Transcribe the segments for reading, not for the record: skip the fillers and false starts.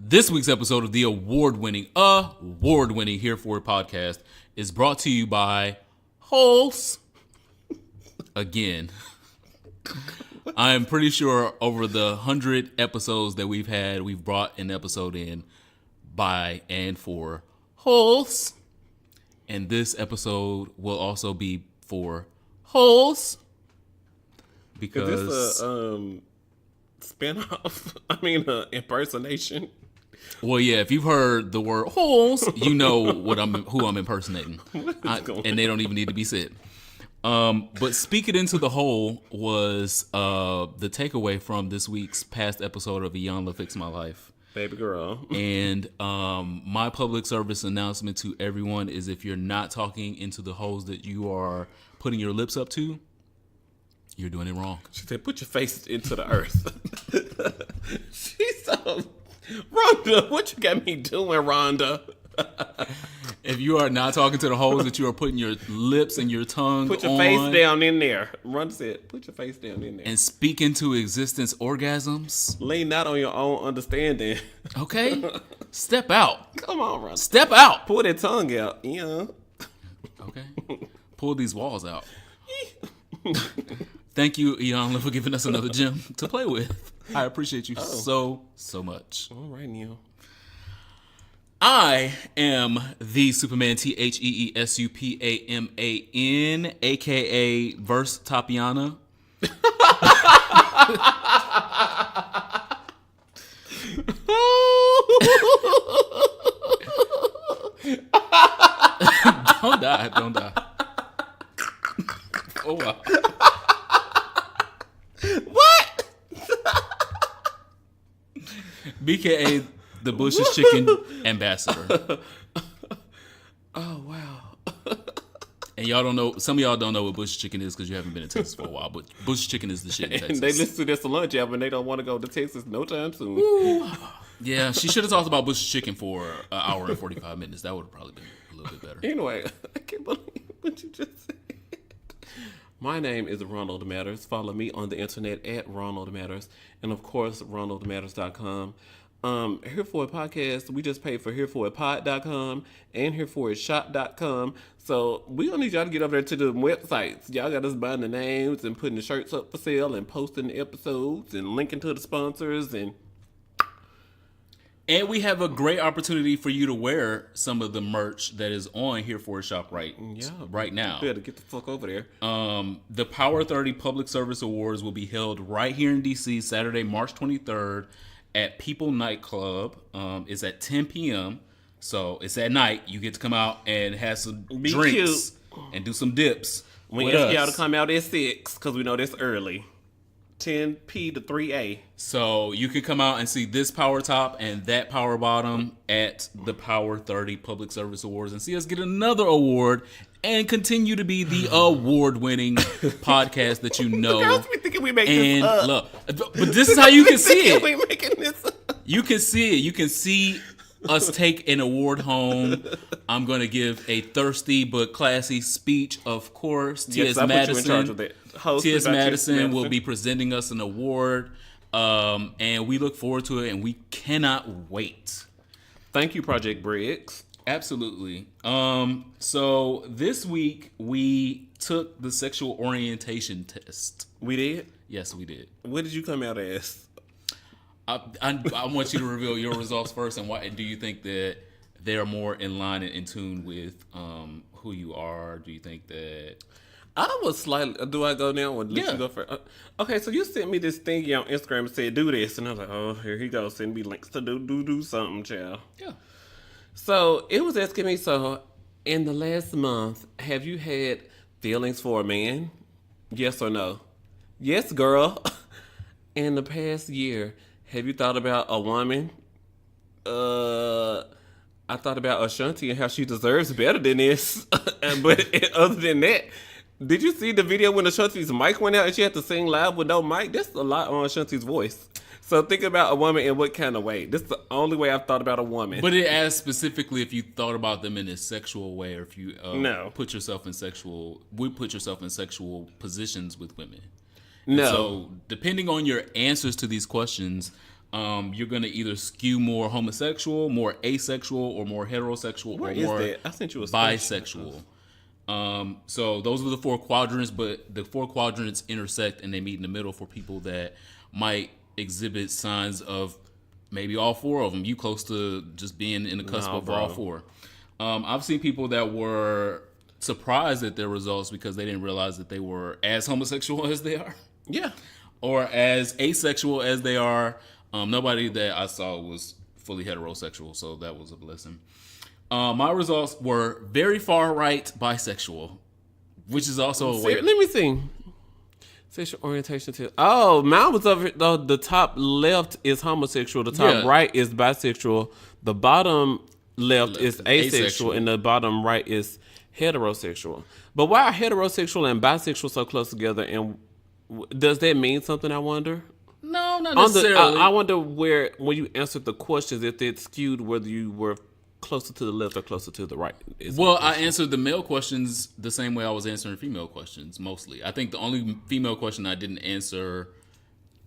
This week's episode of the award-winning Here For It podcast is brought to you by Holes. Again, I am pretty sure over the 100 episodes that we've had, we've brought an episode in by and for Holes. And this episode will also be for Holes. Because is this a spinoff? I mean, impersonation. Well, yeah, if you've heard the word holes, you know who I'm impersonating. And they don't even need to be said. But Speak It Into the Hole was the takeaway from this week's past episode of Iyanla Fix My Life. Baby girl. And my public service announcement to everyone is if you're not talking into the holes that you are putting your lips up to, you're doing it wrong. She said, put your face into the earth. She's so... Rhonda, what you got me doing, Rhonda? If you are not talking to the holes that you are putting your lips and your tongue put your face down in there. Rhonda said, put your face down in there. And speak into existence orgasms. Lean not on your own understanding. Okay? Step out. Come on, Rhonda. Step out. Pull that tongue out. Yeah. Okay. Pull these walls out. Thank you, Iyanla, for giving us another gem to play with. I appreciate you so much. All right, Neil. I am the Superman, TheeSupaman, a.k.a. Verse Topiana. Don't die. Oh, wow. What? BKA, the Bush's Chicken Ambassador. Oh, wow. And y'all don't know, some of y'all don't know what Bush's Chicken is because you haven't been in Texas for a while, but Bush's Chicken is the shit in Texas. And they listen to this lunch app and they don't want to go to Texas no time soon. Ooh. Yeah, she should have talked about Bush's Chicken for an hour and 45 minutes. That would have probably been a little bit better. Anyway, I can't believe what you just said. My name is Ronald Matters. Follow me on the internet at Ronald Matters. And of course, RonaldMatters.com. Here For It podcast, we just paid for HereForItPod.com and HereForItShop.com. So we don't need y'all to get over there to the websites. Y'all got us buying the names and putting the shirts up for sale and posting the episodes and linking to the sponsors and we have a great opportunity for you to wear some of the merch that is on Here For It Shop right now. You better get the fuck over there. The Power 30 Public Service Awards will be held right here in D.C. Saturday, March 23rd at People Nightclub. It's at 10 p.m. So it's at night. You get to come out and have some drinks and do some dips. We ask y'all to come out at 6 because we know that's early. 10p to 3a. So you can come out and see this power top and that power bottom at the Power 30 Public Service Awards and see us get another award and continue to be the award-winning podcast that you know. The girls be thinking we make this up. Look, but this is how you can see it. We making this up. You can see it. You can see us take an award home. I'm going to give a thirsty but classy speech, of course. Yes, I put you in charge of that. T.S. Madison will be presenting us an award, and we look forward to it, and we cannot wait. Thank you, Project Briggs. Absolutely. So this week, we took the sexual orientation test. We did? Yes, we did. What did you come out as? I want you to reveal your results first, and why? And do you think that they are more in line and in tune with who you are? Do you think that... I was slightly... Do I go now? Or let you go first? Okay, so you sent me this thingy on Instagram and said, do this. And I was like, oh, here he goes. Send me links to do something, child. Yeah. So it was asking me, so in the last month, have you had feelings for a man? Yes or no? Yes, girl. In the past year, have you thought about a woman? I thought about Ashanti and how she deserves better than this. But other than that... Did you see the video when Ashanti's mic went out and she had to sing loud with no mic? That's a lot on Ashanti's voice. So think about a woman in what kind of way. This is the only way I've thought about a woman. But it asks specifically if you thought about them in a sexual way, or if you no. put yourself in sexual positions with women. No. And so depending on your answers to these questions, you're going to either skew more homosexual, more asexual, or more heterosexual, Where or is more that? I sent you a bisexual. So those are the 4 quadrants, but the 4 quadrants intersect and they meet in the middle for people that might exhibit signs of maybe all 4 of them. You close to just being in the cusp of all 4. I've seen people that were surprised at their results because they didn't realize that they were as homosexual as they are. Yeah. Or as asexual as they are. Nobody that I saw was fully heterosexual, so that was a blessing. My results were very far right bisexual, which is also a way. Let me see. Sexual orientation test. Oh, mine was over. The top left is homosexual. The top right is bisexual. The bottom left is asexual, and the bottom right is heterosexual. But why are heterosexual and bisexual so close together? And does that mean something? I wonder. No, not necessarily. I wonder where, when you answered the questions, if it skewed whether you were closer to the left or closer to the right. Well, I answered the male questions the same way I was answering female questions, mostly. I think the only female question I didn't answer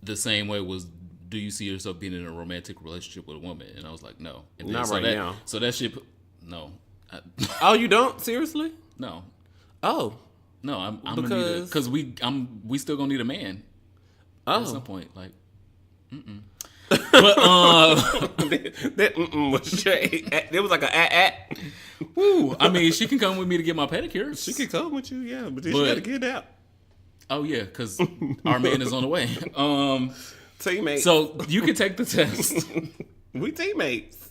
the same way was, do you see yourself being in a romantic relationship with a woman? And I was like, no. And not right now. So that shit, no. Oh, you don't? Seriously? No. Oh. No, I'm gonna need it because we still gonna need a man at some point. Like, but that was straight. It was like a Woo! I mean, she can come with me to get my pedicures. She can come with you, yeah, but then she gotta get out. Oh yeah, because our man is on the way. Teammates. So you can take the test. We teammates.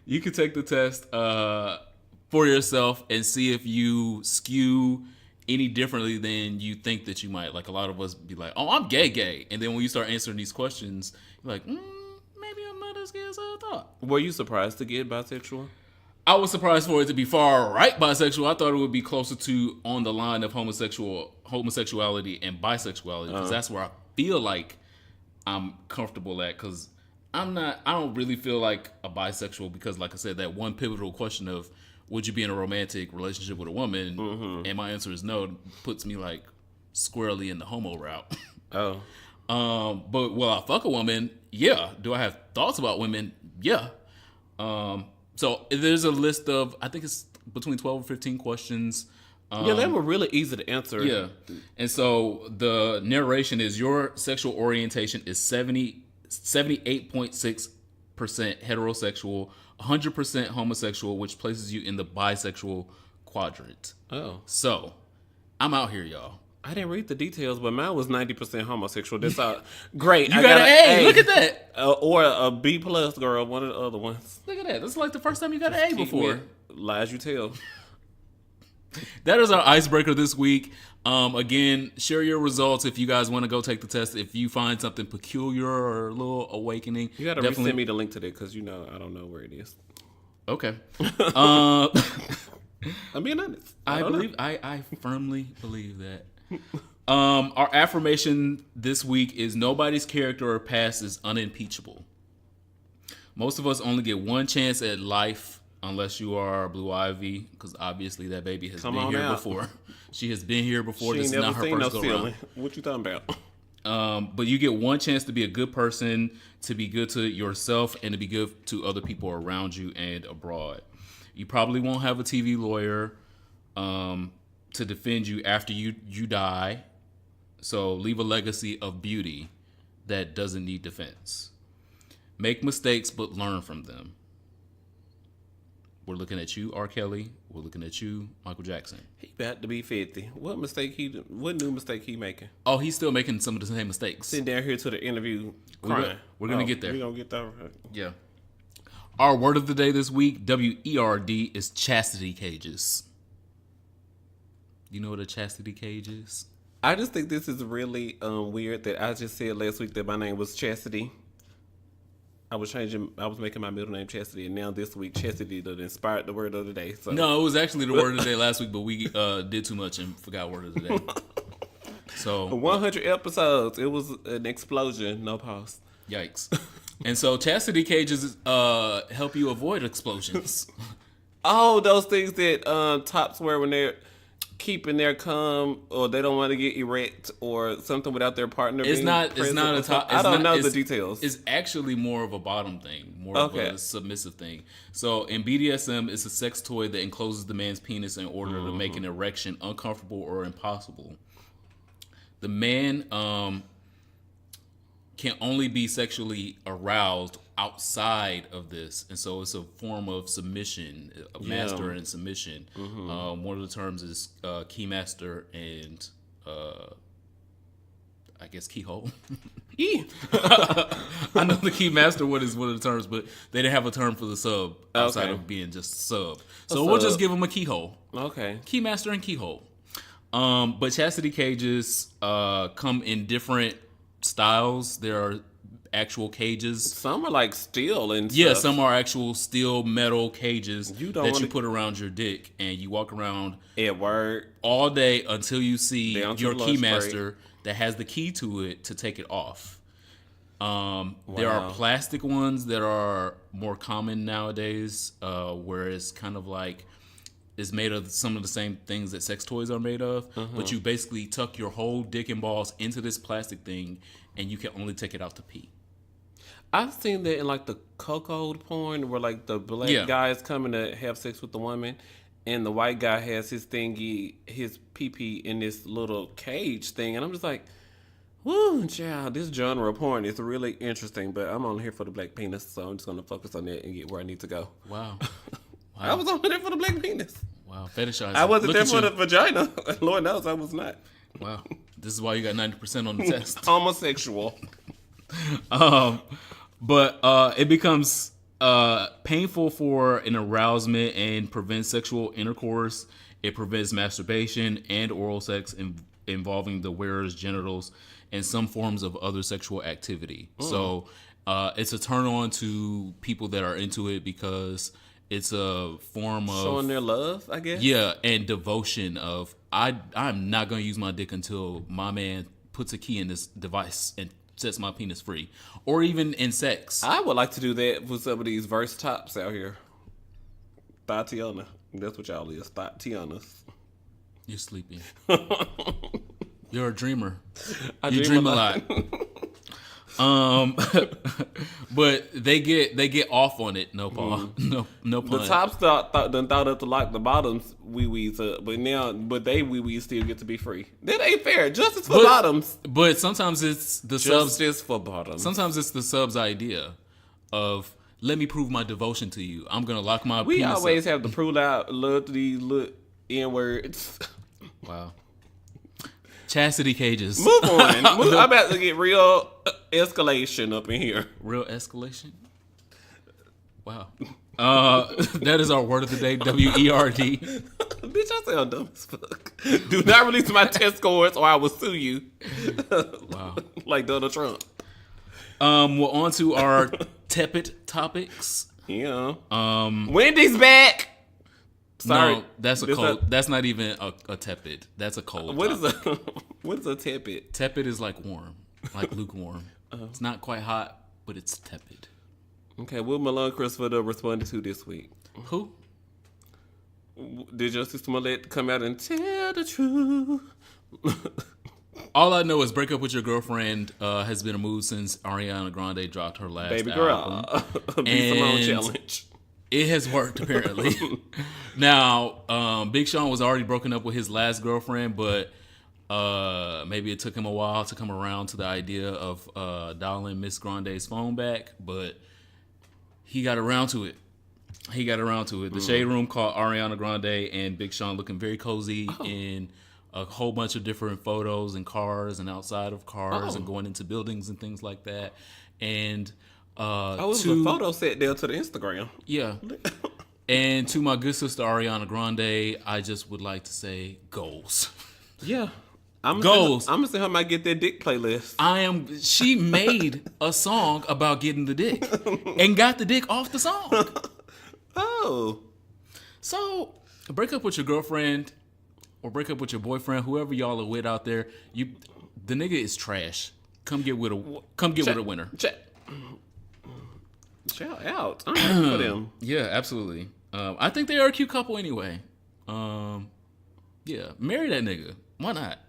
You can take the test for yourself and see if you skew any differently than you think that you might. Like, a lot of us be like, oh, I'm gay. And then when you start answering these questions, you're like, maybe I'm not as gay as I thought. Were you surprised to get bisexual? I was surprised for it to be far right bisexual. I thought it would be closer to on the line of homosexuality and bisexuality, because that's where I feel like I'm comfortable at, because I don't really feel like a bisexual, because like I said, that one pivotal question of would you be in a romantic relationship with a woman, and my answer is no, puts me like squarely in the homo route. But will I fuck a woman? Yeah. Do I have thoughts about women? Yeah. So there's a list of, I think it's between 12 or 15 questions. Yeah, they were really easy to answer. Yeah. And so the narration is, your sexual orientation is 78.6% heterosexual, 100% homosexual, which places you in the bisexual quadrant. Oh. So I'm out here, y'all. I didn't read the details, but mine was 90% homosexual. That's great. You got an A. Look at that. Or a B plus, girl. One of the other ones. Look at that. This is like the first time you got an A before. Lies you tell. That is our icebreaker this week. Again, share your results if you guys want to go take the test. If you find something peculiar or a little awakening, you got to resend me the link to that, because I don't know where it is. Okay. I'm being honest. I firmly believe that. Our affirmation this week is, nobody's character or past is unimpeachable. Most of us only get one chance at life, unless you are Blue Ivy, because obviously that baby has been here before. She has been here before. This is not her first go around. What you talking about? But you get one chance to be a good person, to be good to yourself, and to be good to other people around you and abroad. You probably won't have a TV lawyer to defend you after you die. So leave a legacy of beauty that doesn't need defense. Make mistakes, but learn from them. We're looking at you, R. Kelly. We're looking at you, Michael Jackson. He about to be 50. What new mistake he making? Oh, he's still making some of the same mistakes. Sitting down here to the interview crying. We're going to get there. We're going to get there. Yeah. Our word of the day this week, WERD, is chastity cages. You know what a chastity cage is? I just think this is really weird that I just said last week that my name was Chastity. I was making my middle name Chastity, and now this week Chastity that inspired the word of the day. So. No, it was actually the word of the day last week, but we did too much and forgot word of the day. So 100 episodes, it was an explosion, no pause. Yikes. And so chastity cages help you avoid explosions. Oh, those things that tops wear when they're... keeping their cum, or they don't want to get erect, or something without their partner. It's being not. It's present not or a something. top. I don't know the details. It's actually more of a bottom thing, more of a submissive thing. So in BDSM, it's a sex toy that encloses the man's penis in order to make an erection uncomfortable or impossible. The man can only be sexually aroused outside of this, and so it's a form of submission, master and submission. One of the terms is keymaster and I guess keyhole. I know the keymaster one is one of the terms, but they didn't have a term for the sub outside of being just sub. So we'll just give them a keyhole. Okay. Keymaster and keyhole. But chastity cages come in different styles. There are actual cages. Some are like steel and yeah, stuff. some are actual steel metal cages You that you put around your dick, and you walk around at work all day until you see Down to your the lunch keymaster that has the key to it to take it off. There are plastic ones that are more common nowadays, where it's kind of like it's made of some of the same things that sex toys are made of, but you basically tuck your whole dick and balls into this plastic thing, and you can only take it out to pee. I've seen that in like the cuckold porn, where like the black guy is coming to have sex with the woman, and the white guy has his thingy, his pee-pee in this little cage thing, and I'm just like, woo, child, this genre of porn is really interesting, but I'm only here for the black penis, so I'm just going to focus on that and get where I need to go. Wow. I was only there for the black penis. Wow, fetishizing. I wasn't there for the vagina. Lord knows I was not. Wow. This is why you got 90% on the test. Homosexual. But it becomes painful for an arousement and prevents sexual intercourse. It prevents masturbation and oral sex involving the wearer's genitals and some forms of other sexual activity. So it's a turn on to people that are into it because it's a form of showing their love, I guess. Yeah, and devotion of I'm not going to use my dick until my man puts a key in this device and sets my penis free, or even in sex. I would like to do that with some of these verse tops out here. Tatiana. That's what y'all is. Tatianas. You're sleepy. You're a dreamer. You dream a lot. But they get off on it. No pun. No pun. The tops thought up to lock the bottoms wee-wees up, but they wee-wees still get to be free. That ain't fair. Justice for bottoms. But sometimes it's the subs. Justice for bottoms. Sometimes it's the sub's idea of, let me prove my devotion to you. I'm gonna lock my We penis always up. have to prove out love to these little N-words. Wow. Chastity cages. Move on. I'm about to get real escalation up in here. Real escalation? Wow. That is our word of the day, W-E-R-D. Bitch, I sound dumb as fuck. Do not release my test scores or I will sue you. Wow. Like Donald Trump. Well, on to our tepid topics. Yeah. Wendy's back. Sorry. No, that's a cold. That's not even a tepid. That's a cold. What is a tepid? Tepid is like warm, like lukewarm. It's not quite hot, but it's tepid. Okay, what Malone Christopher responded to this week? Who? Did Justice Smollett come out and tell the truth? All I know is break up with your girlfriend has been a mood since Ariana Grande dropped her last Baby album. girl. Be Simone challenge. It has worked, apparently. Now, Big Sean was already broken up with his last girlfriend, but maybe it took him a while to come around to the idea of dialing Miss Grande's phone back, but he got around to it. The Shade Room caught Ariana Grande and Big Sean looking very cozy in a whole bunch of different photos and cars and outside of cars and going into buildings and things like that. And it was a photo set there to the Instagram. Yeah. And to my good sister Ariana Grande, I just would like to say goals. Yeah. Goals. I'm gonna send her my Get That Dick playlist. She made a song about getting the dick and got the dick off the song. Oh. So, break up with your girlfriend or break up with your boyfriend, whoever y'all are with out there. The nigga is trash. Come get with a winner. Shout out. I'm happy for them. Yeah, absolutely. I think they are a cute couple anyway. Yeah, marry that nigga. Why not?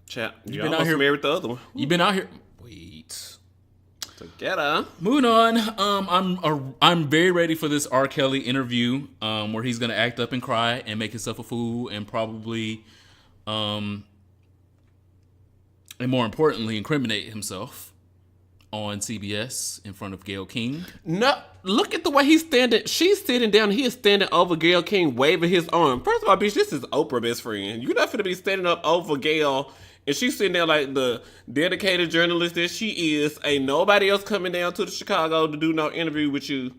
Chap, you been out almost here- married the other one. You been out here. Wait. Together. Moving on. I'm very ready for this R. Kelly interview, where he's gonna act up and cry and make himself a fool and probably, and more importantly, incriminate himself on CBS in front of Gayle King. No, look at the way he's standing. She's sitting down. He is standing over Gayle King, waving his arm. First of all, bitch, this is Oprah best friend. You're not finna be standing up over Gayle, and she's sitting there like the dedicated journalist that she is. Ain't nobody else coming down to the Chicago to do no interview with you,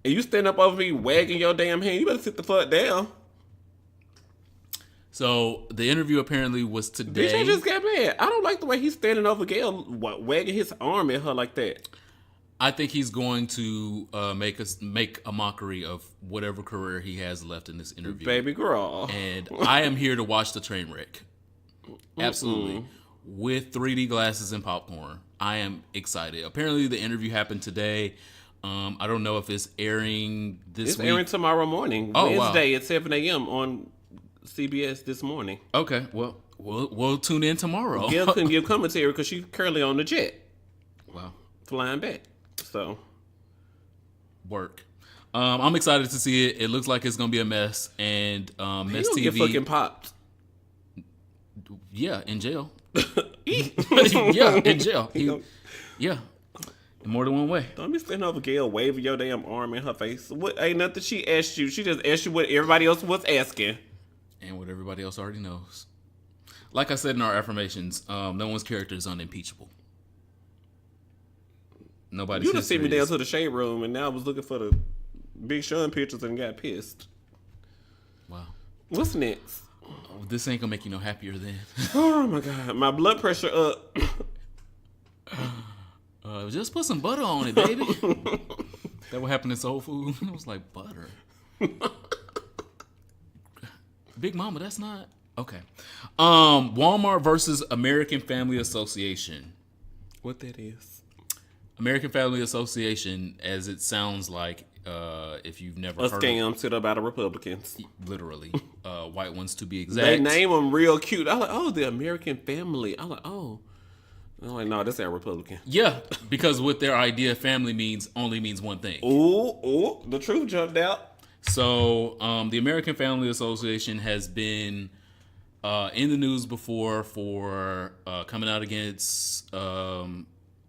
and you stand up over me, wagging your damn hand. You better sit the fuck down. So the interview apparently was today. Bitch, I just got mad. I don't like the way he's standing over Gayle, wagging his arm at her like that. I think he's going to make a mockery of whatever career he has left in this interview. Baby girl. And I am here to watch the train wreck. Absolutely. With 3D glasses and popcorn. I am excited. Apparently the interview happened today. I don't know if it's airing this week. It's airing tomorrow morning. Oh, Wednesday wow. at 7 a.m. on CBS this morning. Okay, well, we'll tune in tomorrow. Gayle couldn't give commentary because she's currently on the jet. Wow. Flying back. So. Work. I'm excited to see it. It looks like it's going to be a mess. And Mess He TV. get fucking popped. Yeah, in jail. Yeah, in jail. Yeah. In more than one way. Don't be standing over Gayle waving your damn arm in her face. What ain't nothing she asked you. She just asked you what everybody else was asking. And what everybody else already knows. Like I said in our affirmations, no one's character is unimpeachable. Nobody's You just sent me history down is- to the shade room and now I was looking for the Big Sean pictures and got pissed. Wow. What's next? Oh, this ain't gonna make you no happier then. Oh my God. My blood pressure up. Just put some butter on it, baby. That what happened in Soul Food? It was like butter. Big Mama, that's not okay. Walmart versus American Family Association. What that is? American Family Association, as it sounds like, if you've never A heard scam set up by the Republicans. of literally, white ones to be They exact. name them real cute. I was like, oh, the American Family. I'm like, oh. I'm like, no, that's our Republican. Yeah, because with their idea, family only means one thing. Ooh, the truth jumped out. So, the American Family Association has been in the news before for coming out against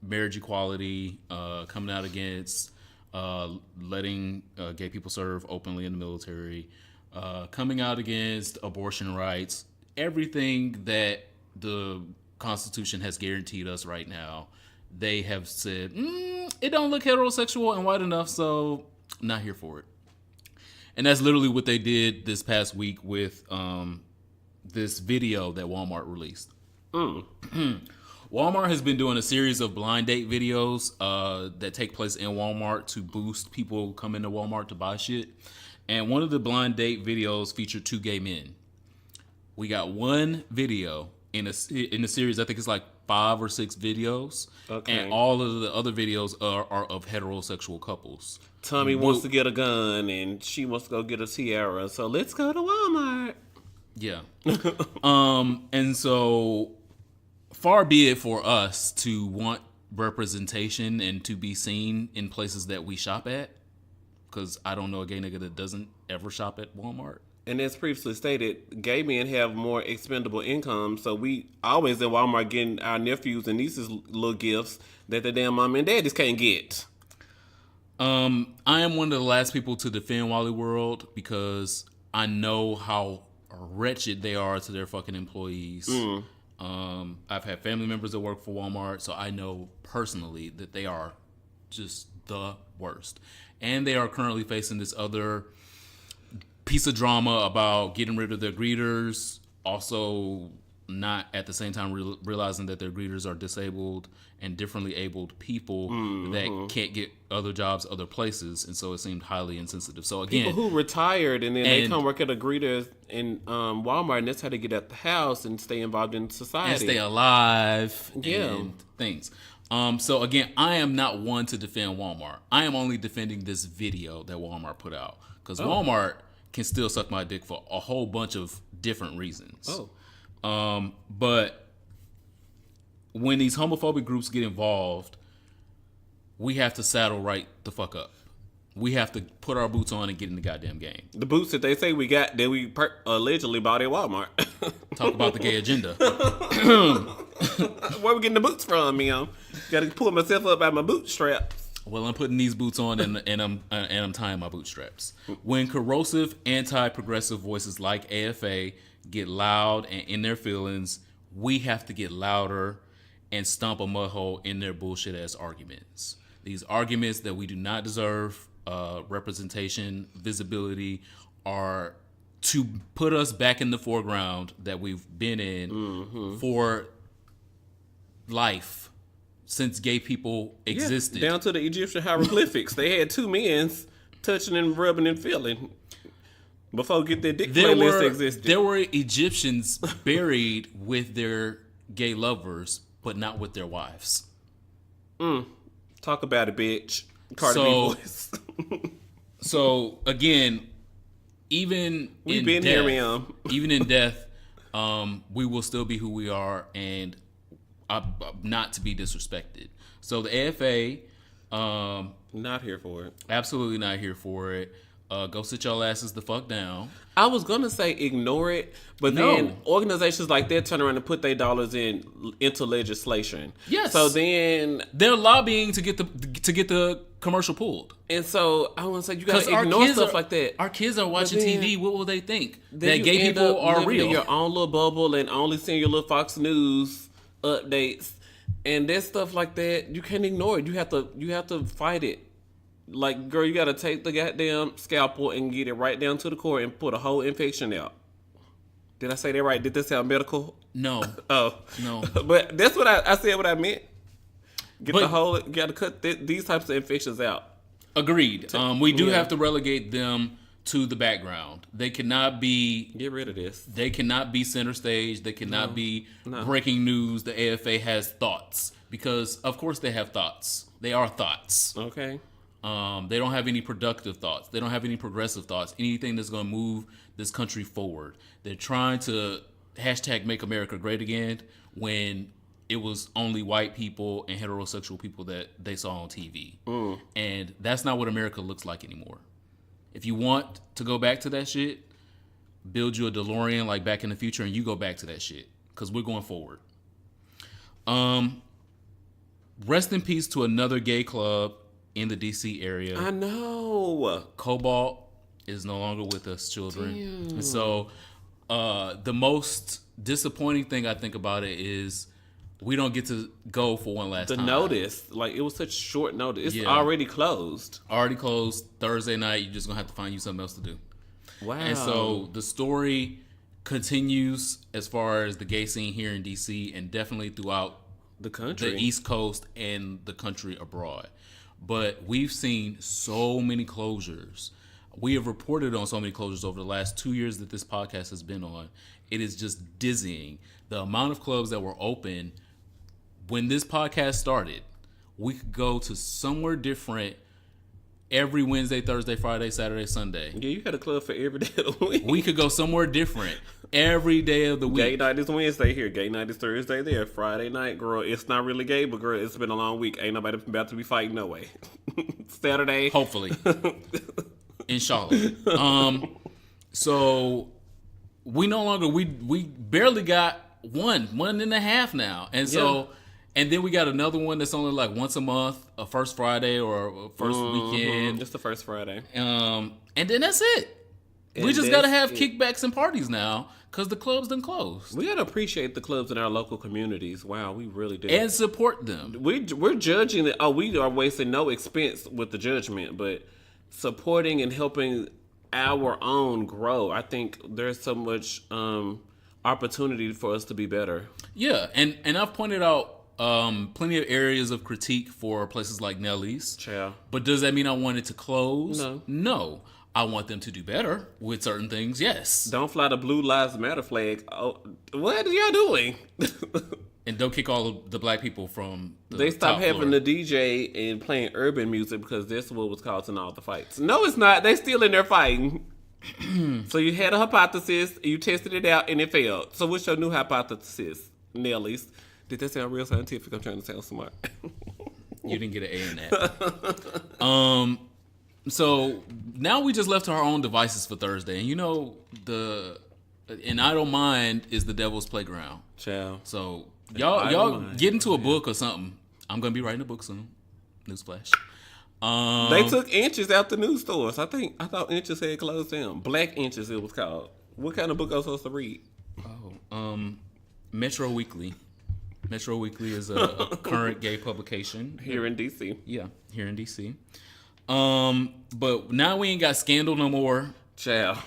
marriage equality, coming out against letting gay people serve openly in the military, coming out against abortion rights, everything that the Constitution has guaranteed us right now. They have said, it don't look heterosexual and white enough, so I'm not here for it. And that's literally what they did this past week with this video that Walmart released. Walmart has been doing a series of blind date videos that take place in Walmart to boost people coming to Walmart to buy shit. And one of the blind date videos featured 2 gay men. We got one video in a series. I think it's like 5 or 6 videos. Okay. And all of the other videos are of heterosexual couples. Tommy wants to get a gun and she wants to go get a tiara. So let's go to Walmart. Yeah. And so far be it for us to want representation and to be seen in places that we shop at. Because I don't know a gay nigga that doesn't ever shop at Walmart. And as previously stated, gay men have more expendable income. So we always in Walmart getting our nephews and nieces little gifts that the damn mom and daddies can't get. I am one of the last people to defend Wally World because I know how wretched they are to their fucking employees. I've had family members that work for Walmart, so I know personally that they are just the worst. And they are currently facing this other piece of drama about getting rid of their greeters, also not at the same time realizing that their greeters are disabled and differently abled people that can't get other jobs other places, and so it seemed highly insensitive. So again, People who retired and then they come work at a greeter in Walmart, and that's how they get out the house and stay involved in society. and stay alive Yeah. and things. So again, I am not one to defend Walmart. I am only defending this video that Walmart put out because Walmart can still suck my dick for a whole bunch of different reasons. Oh. But when these homophobic groups get involved, we have to saddle right the fuck up. We have to put our boots on and get in the goddamn game. The boots that they say we got that we allegedly bought at Walmart. Talk about the gay agenda. Where we getting the boots from, Got to pull myself up by my bootstraps. Well, I'm putting these boots on and I'm tying my bootstraps. When corrosive, anti-progressive voices like AFA get loud and in their feelings, we have to get louder and stomp a mud hole in their bullshit ass arguments. These arguments that we do not deserve representation, visibility, are to put us back in the foreground that we've been in for life since gay people existed. Down to the Egyptian hieroglyphics. They had two men touching and rubbing and feeling before get their dick playlist existed. There were Egyptians buried with their gay lovers, but not with their wives. Talk about it, bitch. Cardi B voice. So again, even in death, we will still be who we are, and not to be disrespected. So the AFA, not here for it. Absolutely not here for it. Go sit y'all asses the fuck down. I was gonna say ignore it, but then organizations like that turn around and put their dollars into legislation. Yes. So then they're lobbying to get the commercial pulled. And so I want to say you gotta ignore stuff like that. Our kids are watching TV. What will they think? That you gay people are real. In your own little bubble and only seeing your little Fox News updates and that stuff like that. You can't ignore it. You have to fight it. Like, girl, you gotta take the goddamn scalpel and get it right down to the core and pull the whole infection out. Did I say that right? Did this sound medical? No. Oh. No. But that's what I said what I meant. You gotta cut these types of infections out. Agreed. We do have to relegate them to the background. They cannot be... Get rid of this. They cannot be center stage. They cannot be breaking news. The AFA has thoughts. Because, of course, they have thoughts. They are thoughts. Okay. They don't have any productive thoughts. They don't have any progressive thoughts. Anything that's going to move this country forward. They're trying to #make America great again when it was only white people and heterosexual people that they saw on TV. And that's not what America looks like anymore. If you want to go back to that shit, build you a DeLorean like Back in the Future and you go back to that shit. Because we're going forward. Rest in peace to another gay club in the DC area. I know. Cobalt is no longer with us, children. Damn. And so the most disappointing thing I think about it is we don't get to go for one last time. The notice, like it was such short notice. It's already closed. Already closed. Thursday night, you're just going to have to find you something else to do. Wow. And so the story continues as far as the gay scene here in DC and definitely throughout the country, the East Coast and the country abroad. But we've seen so many closures. We have reported on so many closures over the last 2 years that this podcast has been on. It is just dizzying. The amount of clubs that were open when this podcast started, we could go to somewhere different every Wednesday, Thursday, Friday, Saturday, Sunday. Yeah, you had a club for every day of the week. We could go somewhere different every day of the week. Gay night is Wednesday here. Gay night is Thursday there. Friday night, girl, it's not really gay, but girl, it's been a long week. Ain't nobody about to be fighting no way. Saturday. Hopefully. Inshallah. So we no longer, we barely got one and a half now. And so, and then we got another one that's only like once a month, a first Friday or a first weekend. Just the first Friday. And then that's it. We just got to have kickbacks and parties now because the clubs done closed. We got to appreciate the clubs in our local communities. Wow, we really do. And support them. We're judging it. Oh, we are wasting no expense with the judgment, but supporting and helping our own grow. I think there's so much opportunity for us to be better. Yeah, and I've pointed out plenty of areas of critique for places like Nelly's. Child. But does that mean I want it to close? No. No. I want them to do better with certain things, yes. Don't fly the Blue Lives Matter flag. Oh, what are y'all doing? And don't kick all of the black people from the They stopped top having floor. the DJ and playing urban music because that's what was causing all the fights. No, it's not. They still in there fighting. So you had a hypothesis, you tested it out, and it failed. So what's your new hypothesis, Nellies? Did that sound real scientific? I'm trying to sound smart. You didn't get an A in that. So now we just left to our own devices for Thursday, and an idle mind is the devil's playground. Child. So y'all get into a book or something. I'm gonna be writing a book soon. Newsflash. They took Inches out the news stores. I thought Inches had closed down. Black Inches, it was called. What kind of book I was supposed to read? Metro Weekly. Metro Weekly is a current gay publication Here in DC. Yeah, here in DC. But now we ain't got Scandal no more. Child.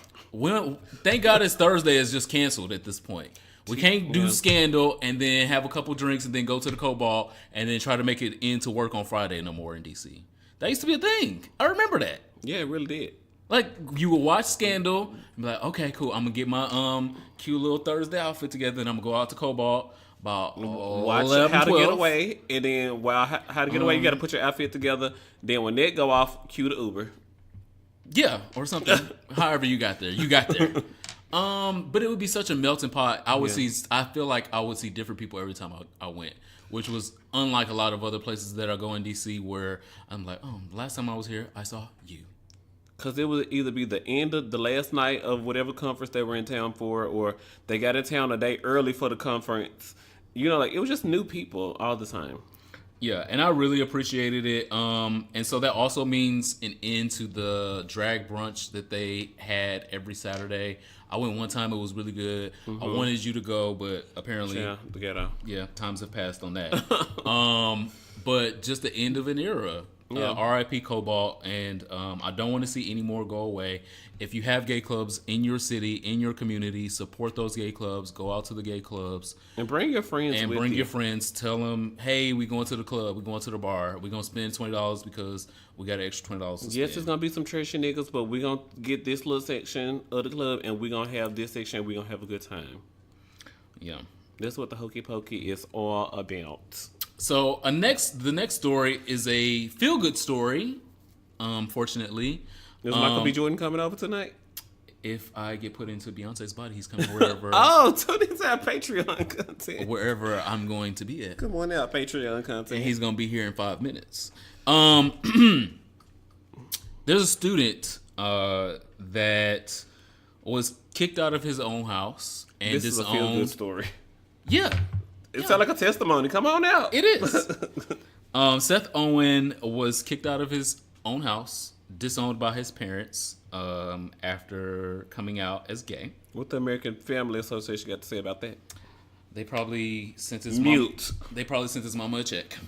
Thank God it's Thursday is just canceled at this point. We can't do Scandal and then have a couple drinks and then go to the Cobalt and then try to make it into work on Friday no more in DC. That used to be a thing. I remember that. Yeah, it really did. Like, you would watch Scandal and be like, okay, cool. I'm going to get my cute little Thursday outfit together and I'm going to go out to Cobalt about watch 11, How 12. to Get Away. And then while How to Get Away, you got to put your outfit together. Then when that go off, cue the Uber. Yeah, or something. However you got there. You got there. But it would be such a melting pot. I feel like I would see different people every time I went, which was unlike a lot of other places that I go in DC where I'm like, oh, last time I was here, I saw you. Because it would either be the end of the last night of whatever conference they were in town for, or they got in town a day early for the conference. It was just new people all the time. Yeah, and I really appreciated it. And so that also means an end to the drag brunch that they had every Saturday. I went one time; it was really good. Mm-hmm. I wanted you to go, but apparently, the ghetto. Yeah, times have passed on that. But just the end of an era. Yeah. R.I.P. Cobalt, and I don't want to see any more go away. If you have gay clubs in your city, in your community, support those gay clubs. Go out to the gay clubs. And bring your friends And with bring you. your friends. Tell them, hey, we going to the club. We going to the bar. We going to spend $20 because we got an extra $20 to spend. Yes, it's going to be some trashy niggas, but we going to get this little section of the club, and we going to have this section, and we going to have a good time. Yeah. That's what the Hokey Pokey is all about. So the next story is a feel-good story, fortunately. Is Michael B. Jordan coming over tonight? If I get put into Beyonce's body, he's coming wherever. Tune into our Patreon content. Wherever I'm going to be at. Come on out, Patreon content. And he's going to be here in 5 minutes. There's a student that was kicked out of his own house. And this is a feel-good story. Yeah. It sounds like a testimony. Come on out. It is. Seth Owen was kicked out of his own house, disowned by his parents after coming out as gay. What the American Family Association got to say about that? They probably sent his They probably sent his mama a check.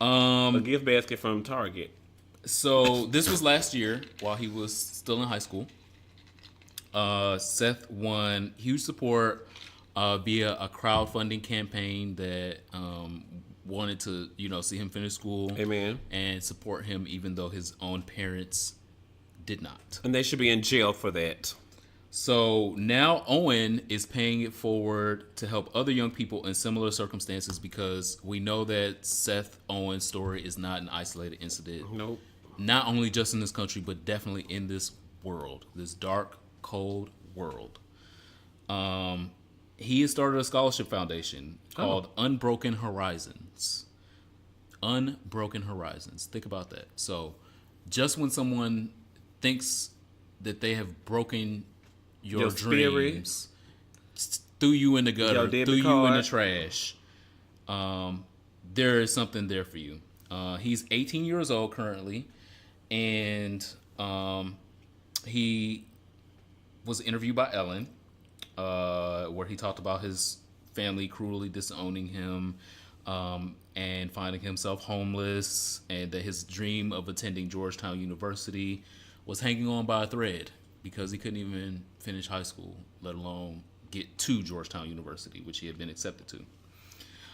A gift basket from Target. So this was last year while he was still in high school. Seth won huge support via a crowdfunding campaign that wanted to, see him finish school. Amen. And support him even though his own parents did not. And they should be in jail for that. So now Owen is paying it forward to help other young people in similar circumstances because we know that Seth Owen's story is not an isolated incident. Nope. Not only just in this country, but definitely in this world, this dark, cold world. He has started a scholarship foundation called Unbroken Horizons. Unbroken Horizons. Think about that. So just when someone thinks that they have broken your dreams, threw you in the gutter, threw you in the trash, there is something there for you. He's 18 years old currently, and he was interviewed by Ellen, where he talked about his family cruelly disowning him and finding himself homeless, and that his dream of attending Georgetown University was hanging on by a thread because he couldn't even finish high school, let alone get to Georgetown University, which he had been accepted to.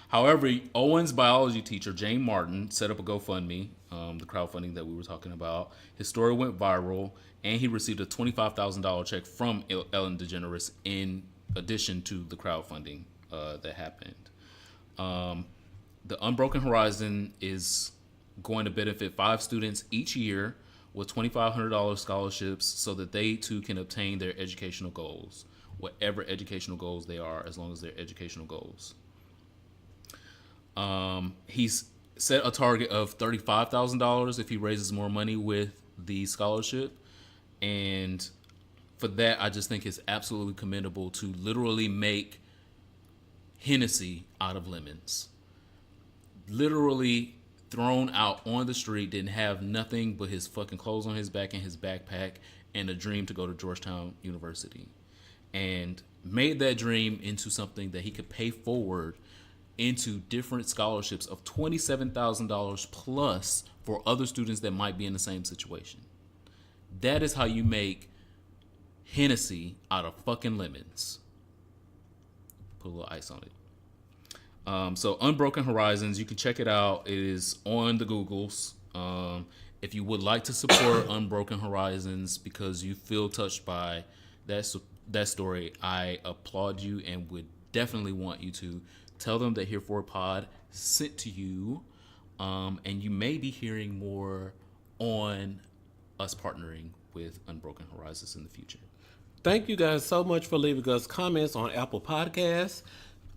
However, Owen's biology teacher, Jane Martin, set up a GoFundMe, the crowdfunding that we were talking about. His story went viral, and he received a $25,000 check from Ellen DeGeneres in addition to the crowdfunding that happened. The Unbroken Horizon is going to benefit 5 students each year with $2,500 scholarships so that they too can obtain their educational goals, whatever educational goals they are, as long as they're educational goals. He's set a target of $35,000 if he raises more money with the scholarship. And for that, I just think it's absolutely commendable to literally make Hennessy out of lemons. Literally thrown out on the street, didn't have nothing but his fucking clothes on his back and his backpack and a dream to go to Georgetown University. And made that dream into something that he could pay forward into different scholarships of $27,000 plus for other students that might be in the same situation. That is how you make Hennessy out of fucking lemons. Put a little ice on it. So Unbroken Horizons, you can check it out. It is on the Googles. If you would like to support Unbroken Horizons because you feel touched by that story, I applaud you and would definitely want you to tell them that Here For It Pod sent to you. And you may be hearing more on us partnering with Unbroken Horizons in the future. Thank you guys so much for leaving us comments on Apple Podcasts.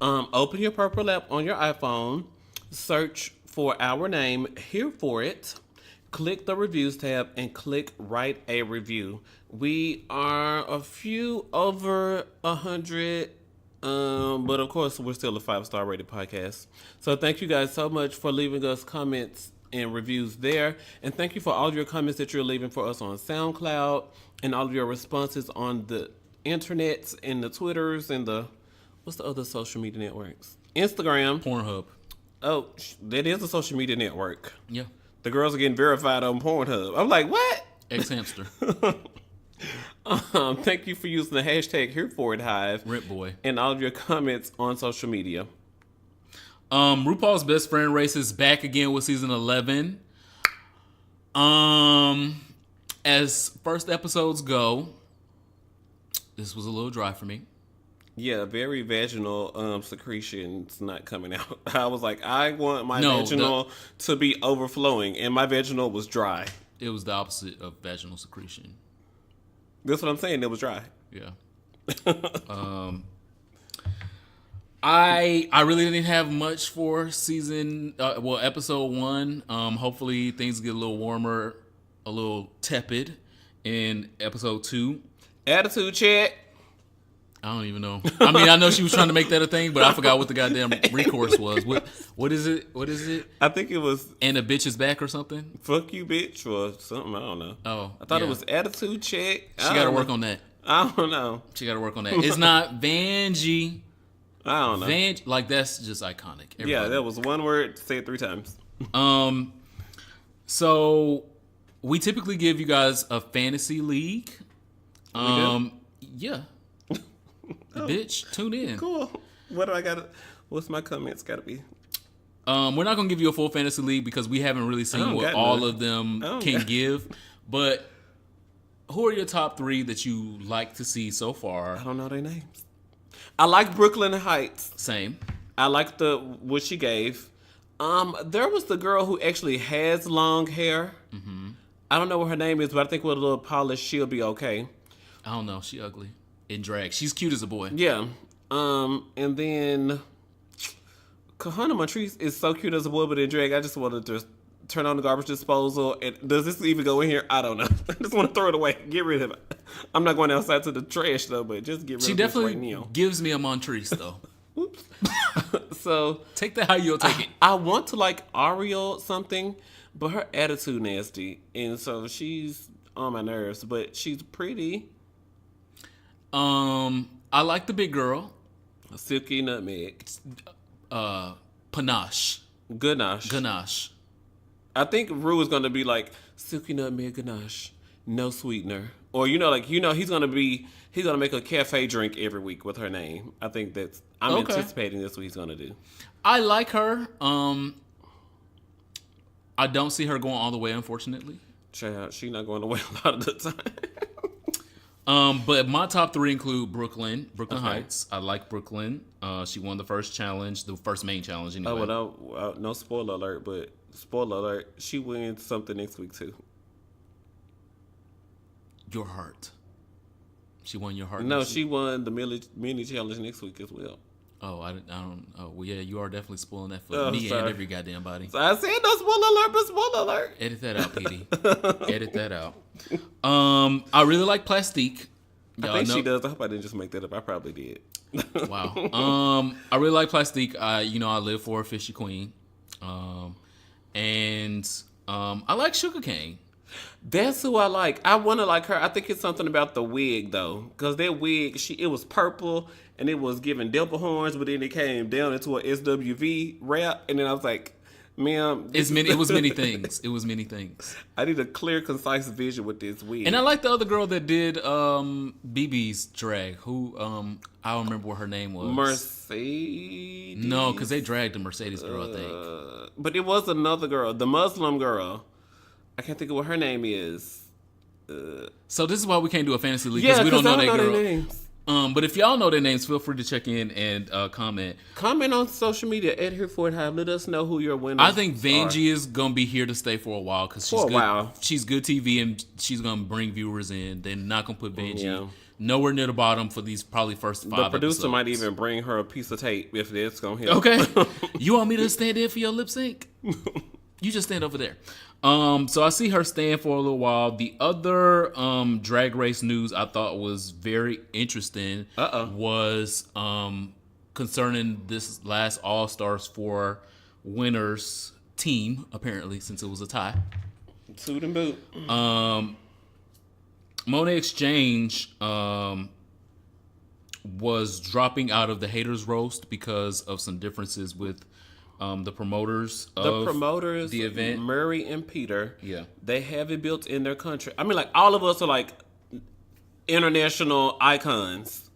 Open your purple app on your iPhone, search for our name, Here For It, click the reviews tab, and click write a review. We are a few over 100, but of course we're still a 5-star rated podcast. So thank you guys so much for leaving us comments and reviews there, and thank you for all of your comments that you're leaving for us on SoundCloud and all of your responses on the internets and the Twitters and the what's the other social media networks? Instagram. Pornhub. Oh, that is a social media network. Yeah. The girls are getting verified on Pornhub. I'm like, what? Ex-hamster. Thank you for using the hashtag Here For It Hive. Rip boy. And all of your comments on social media. RuPaul's Best Friend Race is back again with season 11. As first episodes go, this was a little dry for me. Yeah, very vaginal secretions not coming out. I was like, I want my vaginal to be overflowing, and my vaginal was dry. It was the opposite of vaginal secretion. That's what I'm saying. It was dry. Yeah. I really didn't have much for episode 1. Hopefully things get a little warmer, a little tepid in episode 2. Attitude check. I don't even know. I mean, I know she was trying to make that a thing, but I forgot what the goddamn recourse was. What is it? What is it? I think it was... And a bitch is back or something? Fuck you, bitch, or something. I don't know. Oh, I thought it was attitude check. She got to work on that. I don't know. She got to work on that. It's not Vanjie. I don't know. Like, that's just iconic. Everybody. Yeah, that was one word. Say it 3 times. So we typically give you guys a fantasy league. Yeah. Bitch, tune in. Cool. What do I got? What's my comments got to be? We're not gonna give you a full fantasy league because we haven't really seen what all of them can give. But who are your top 3 that you like to see so far? I don't know their names. I like Brooklyn Heights. Same. I like what she gave. There was the girl who actually has long hair. Mm-hmm. I don't know what her name is, but I think with a little polish, she'll be okay. I don't know. She ugly in drag. She's cute as a boy. Yeah. And then Kahana Montrese is so cute as a boy, but in drag, I just wanted to turn on the garbage disposal. And does this even go in here? I don't know. I just want to throw it away. Get rid of it. I'm not going outside to the trash though, but just get rid of it. She definitely gives me a Montrese though. Oops. So take that how you'll take it. I want to like Ariel something, but her attitude nasty, and so she's on my nerves. But she's pretty. I like the big girl. Silky Nutmeg. Panache. Ganache. I think Rue is gonna be like Silky Nutmeg Ganache, no sweetener, or he's gonna make a cafe drink every week with her name. I think I'm anticipating that's what he's gonna do. I like her. I don't see her going all the way, unfortunately. She's not going away a lot of the time. But my top 3 include Brooklyn Heights. I like Brooklyn. She won the first main challenge anyway. Oh, well, no spoiler alert, but spoiler alert, she wins something next week too. your heart. She won your heart. No, she won the mini challenge next week as well. Oh, I don't. Oh, well, yeah, you are definitely spoiling that for me and every goddamn body. So I said no spoiler alert, but spoiler alert. Edit that out, PD. Edit that out. I really like Plastique. I think she does. I hope I didn't just make that up. I probably did. Wow. I really like Plastique. I live for a fishy queen. And I like Sugarcane. That's who I like. I want to like her. I think it's something about the wig though, because that wig, it was purple and it was giving devil horns, but then it came down into a SWV wrap, and then I was like, ma'am, it was many things. It was many things. I need a clear, concise vision with this wig. And I like the other girl that did BB's drag. Who I don't remember what her name was. Mercedes. No, because they dragged the Mercedes girl, I think. But it was another girl, the Muslim girl. I can't think of what her name is. So this is why we can't do a fantasy league, because we don't know that girl. Their names. But if y'all know their names, feel free to check in and comment. Comment on social media at Here For It Hive. Let us know who your winners are. I think Vanjie is gonna be here to stay for a while because she's good TV and she's gonna bring viewers in. They're not gonna put Vanjie nowhere near the bottom for these probably first 5 episodes. The producer might even bring her a piece of tape if that's gonna help. Okay, you want me to stand there for your lip sync? You just stand over there. So I see her staying for a little while. The other Drag Race news I thought was very interesting was concerning this last All Stars 4 winners team, apparently, since it was a tie. Suit and boot. Monet Exchange was dropping out of the haters roast because of some differences with the promoters of the event. Murray and Peter, yeah, they have it built in their country. I mean, like, all of us are like international icons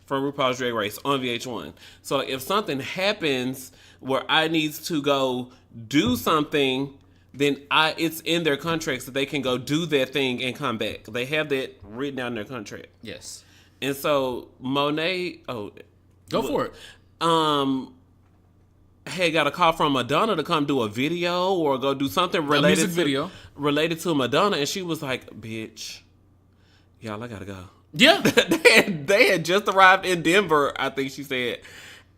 from RuPaul's Drag Race on VH1. So if something happens where I need to go do something, then it's in their contracts that they can go do that thing and come back. They have that written down in their contract. Yes. And so Monet, go for it. Had got a call from Madonna to come do a video or go do something related to Madonna, and she was like, "Bitch, y'all, I gotta go." Yeah, they had just arrived in Denver, I think she said,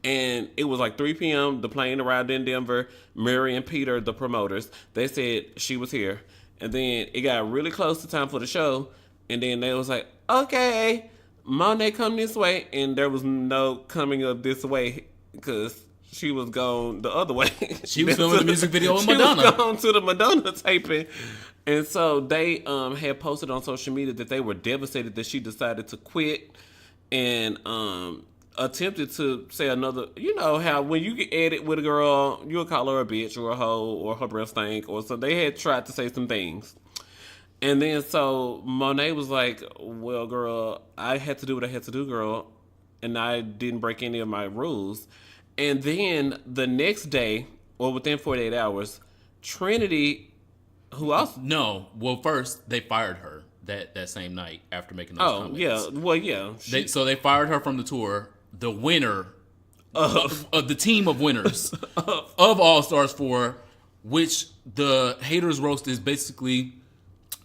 and it was like 3 p.m. The plane arrived in Denver. Mary and Peter, the promoters, they said she was here, and then it got really close to time for the show, and then they was like, "Okay, Monet, come this way," and there was no coming up this way because she was gone the other way. She was filming the music video with Madonna. She was gone to the Madonna taping. And so they had posted on social media that they were devastated that she decided to quit and attempted to say another, you know how when you get at it with a girl, you'll call her a bitch or a hoe or her breath stank or so. They had tried to say some things. And then so Monet was like, well, girl, I had to do what I had to do, girl. And I didn't break any of my rules. And then the next day, or within 48 hours, Trinity, who else? No. Well, first, they fired her that same night after making those comments. Yeah. Well, yeah. So they fired her from the tour. The winner of the team of winners of All Stars 4, which the haters roast is basically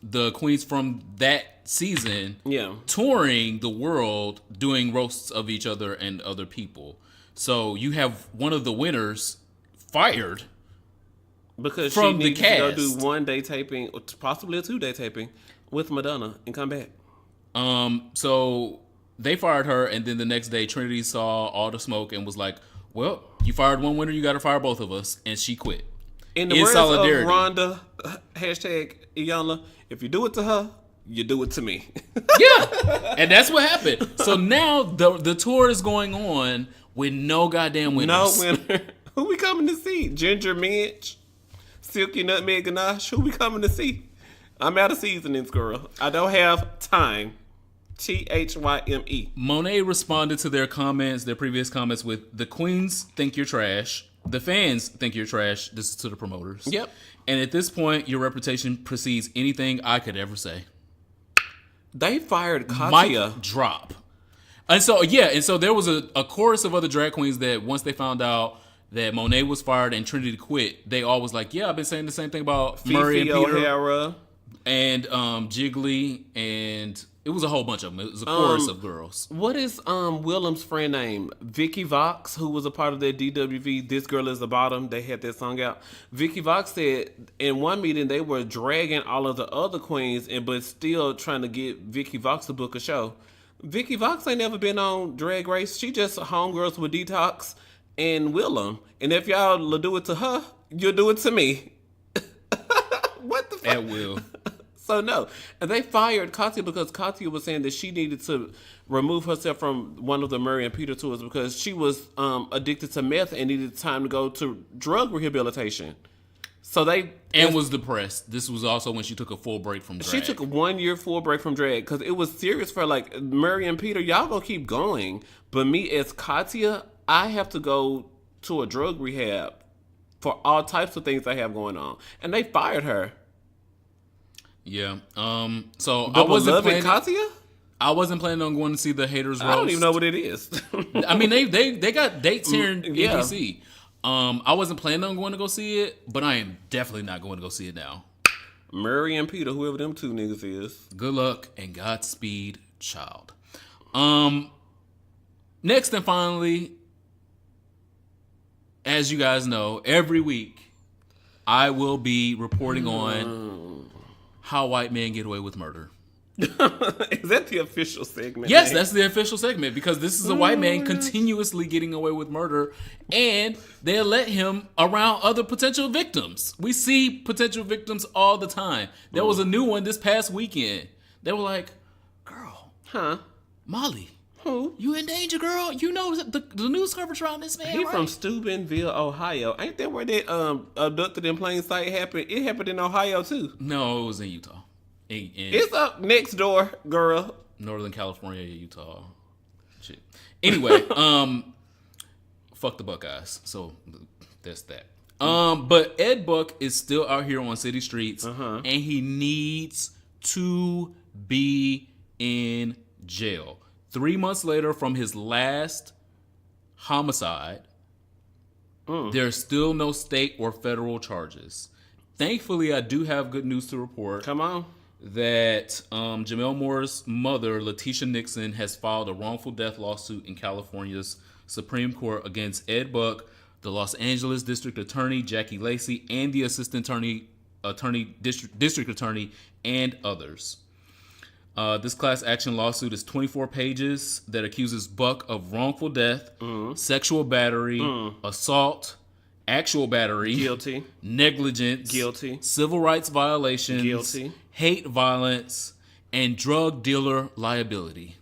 the queens from that season touring the world doing roasts of each other and other people. So you have one of the winners fired because from she needs the cast. to go do 1 day taping, or possibly a 2 day taping with Madonna and come back. So they fired her, and then the next day Trinity saw all the smoke and was like, "Well, you fired one winner, you got to fire both of us," and she quit. In the words solidarity. Of Rhonda, hashtag Iyanla, if you do it to her, you do it to me. Yeah, and that's what happened. So now the tour is going on with no goddamn winners. No winner. Who we coming to see? Ginger Minch, Silky Nutmeg Ganache. Who we coming to see? I'm out of seasonings, girl. I don't have time. THYME. Monet responded to their previous comments with, "The queens think you're trash. The fans think you're trash." This is to the promoters. Yep. And at this point, your reputation precedes anything I could ever say. They fired Katya. Mic drop. And so there was a chorus of other drag queens that once they found out that Monet was fired and Trinity quit, they all was like, "Yeah, I've been saying the same thing about Murray and Peter." O'Hara. and Jiggly, and it was a whole bunch of them. It was a chorus of girls. What is Willem's friend name? Vicky Vox, who was a part of that DWV, This Girl Is the Bottom. They had that song out. Vicky Vox said in one meeting they were dragging all of the other queens, but still trying to get Vicky Vox to book a show. Vicky Vox ain't never been on Drag Race. She just homegirls with Detox and Willem. And if y'all will do it to her, you'll do it to me. What the fuck? At will. So no, and they fired Katya because Katya was saying that she needed to remove herself from one of the Murray and Peter tours because she was addicted to meth and needed time to go to drug rehabilitation. So they was depressed. This was also when she took a full break from drag. She took a 1 year full break from drag because it was serious for like Murray and Peter. Y'all gonna keep going, but me as Katya, I have to go to a drug rehab for all types of things I have going on, and they fired her. Yeah. So But Katya? I wasn't planning on going to see the Haters Roast. I don't even know what it is. I mean, they got dates here in NBC. I wasn't planning on going to go see it, but I am definitely not going to go see it now. Murray and Peter, whoever them two niggas is. Good luck and Godspeed, child. Next and finally, as you guys know, every week I will be reporting on how white men get away with murder. Is that the official segment? Yes, that's the official segment because this is a white man continuously getting away with murder, and they let him around other potential victims. We see potential victims all the time. There was a new one this past weekend. They were like, "Girl, Molly, who? You in danger, girl? You know the news coverage around this man, He right?" from Steubenville, Ohio. Ain't that where that abducted in plain sight happened? It happened in Ohio too. No, it was in Utah. In It's up next door, girl. Northern California, Utah. Shit. Anyway, fuck the Buckeyes. So that's that. But Ed Buck is still out here on city streets, and he needs to be in jail. 3 months later from his last homicide, there's still no state or federal charges. Thankfully, I do have good news to report. Come on. That Jamel Moore's mother, Letitia Nixon, has filed a wrongful death lawsuit in California's Supreme Court against Ed Buck, the Los Angeles District Attorney, Jackie Lacey, and the Assistant District Attorney, and others. This class action lawsuit is 24 pages that accuses Buck of wrongful death, sexual battery, assault, actual battery, guilty, negligence, guilty, civil rights violations, guilty, hate violence, and drug dealer liability.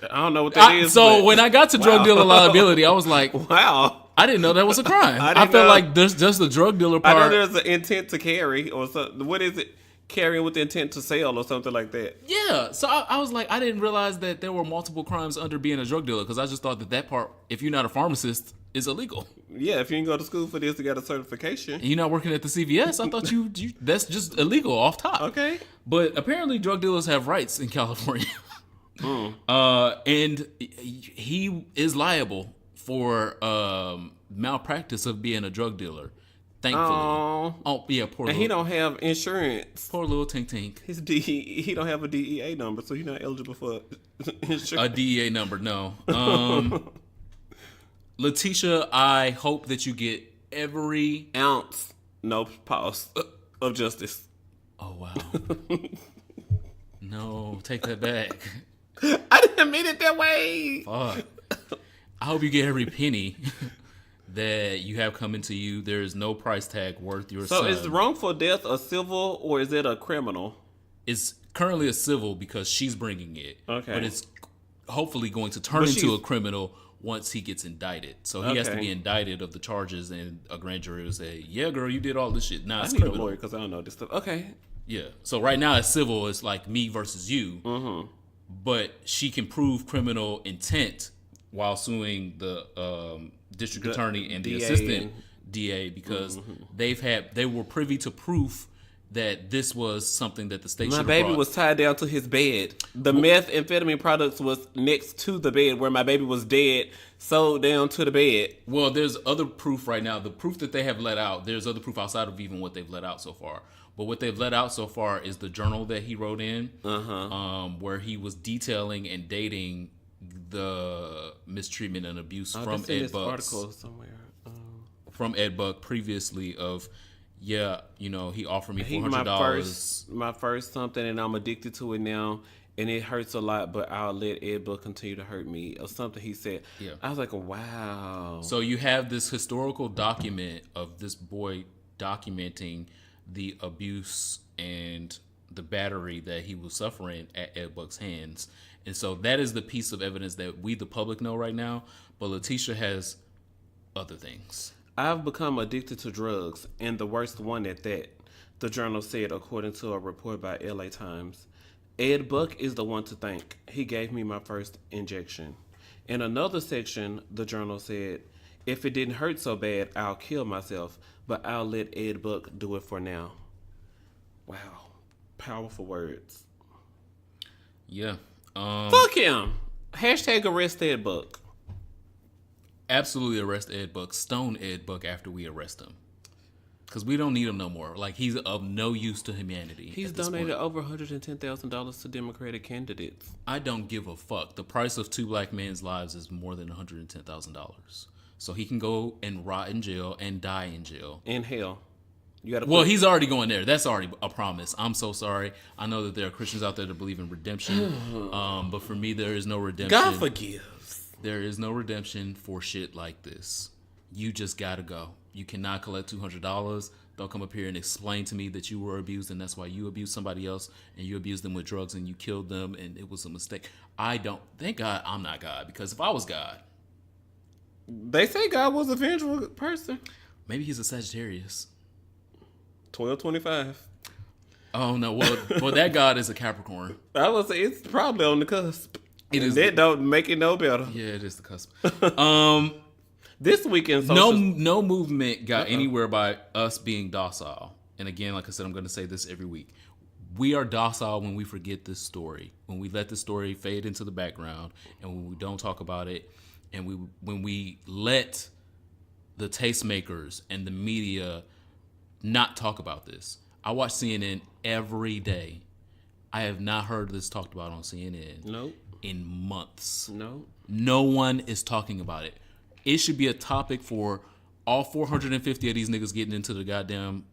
I don't know what that is. So when I got to drug dealer liability, I was like, wow. I didn't know that was a crime. I felt like there's just the drug dealer part. I know there's an intent to carry or something. What is it? Carrying with the intent to sell or something like that. Yeah. So I was like, I didn't realize that there were multiple crimes under being a drug dealer because I just thought that part, if you're not a pharmacist, is illegal. Yeah, if you didn't go to school for this, you got a certification. And you're not working at the CVS. I thought you that's just illegal off top. Okay. But apparently drug dealers have rights in California. And he is liable for malpractice of being a drug dealer. Thankfully. Oh yeah, poor. And he don't have insurance. Poor little Tink Tink. He don't have a DEA number, so he's not eligible for insurance. A DEA number, no. Letitia, I hope that you get every ounce, no pause, of justice. Oh wow. No, take that back. I didn't mean it that way. Fuck. I hope you get every penny that you have coming to you. There is no price tag worth your son. So is wrongful death a civil or is it a criminal? It's currently a civil because she's bringing it. Okay. But it's hopefully going to turn into a criminal once he gets indicted. So he has to be indicted of the charges, and a grand jury will say, yeah, girl, you did all this shit. Nah, I it's need criminal. a lawyer because I don't know this stuff. Okay. Yeah. So right now it's civil. It's like me versus you. Mm-hmm. But she can prove criminal intent while suing the district attorney and the assistant DA because they were privy to proof that this was something that the state should have My baby brought. was tied down to his bed. The methamphetamine products was next to the bed where my baby was dead, sewed down to the bed. Well, there's other proof right now. The proof that they have let out, there's other proof outside of even what they've let out so far. But what they've let out so far is the journal that he wrote in, where he was detailing and dating the mistreatment and abuse from Ed Buck. Article somewhere. From Ed Buck previously of, he offered me $400. My first something, and I'm addicted to it now, and it hurts a lot, but I'll let Ed Buck continue to hurt me, or something he said. Yeah. I was like, wow. So you have this historical document of this boy documenting the abuse and the battery that he was suffering at Ed Buck's hands. And so that is the piece of evidence that we, the public, know right now. But Letitia has other things. I've become addicted to drugs, and the worst one at that, the journal said, according to a report by LA Times. Ed Buck is the one to thank. He gave me my first injection. In another section, the journal said, if it didn't hurt so bad, I'll kill myself, but I'll let Ed Buck do it for now. Wow. Powerful words. Yeah. Fuck him. Hashtag arrest Ed Buck. Absolutely arrest Ed Buck. Stone Ed Buck after we arrest him. Because we don't need him no more. Like, he's of no use to humanity. He's donated over $110,000 to Democratic candidates. I don't give a fuck. The price of 2 black men's lives is more than $110,000. So he can go and rot in jail and die in jail. In hell. He's already going there. That's already a promise. I'm so sorry. I know that there are Christians out there that believe in redemption. But for me, there is no redemption. God forgives. There is no redemption for shit like this. You just gotta go. You cannot collect $200. Don't come up here and explain to me that you were abused and that's why you abused somebody else and you abused them with drugs and you killed them and it was a mistake. Thank God I'm not God, because if I was God. They say God was a vengeful person. Maybe he's a Sagittarius. 12/25. Oh no, well that God is a Capricorn. It's probably on the cusp. It is. That don't make it no better. Yeah, it is the cusp. This weekend, no movement got anywhere by us being docile. And again, like I said, I'm going to say this every week. We are docile when we forget this story, when we let the story fade into the background, and when we don't talk about it, and when we let the tastemakers and the media not talk about this. I watch CNN every day. I have not heard this talked about on CNN in months. No one is talking about it. It should be a topic for all 450 of these niggas getting into the goddamn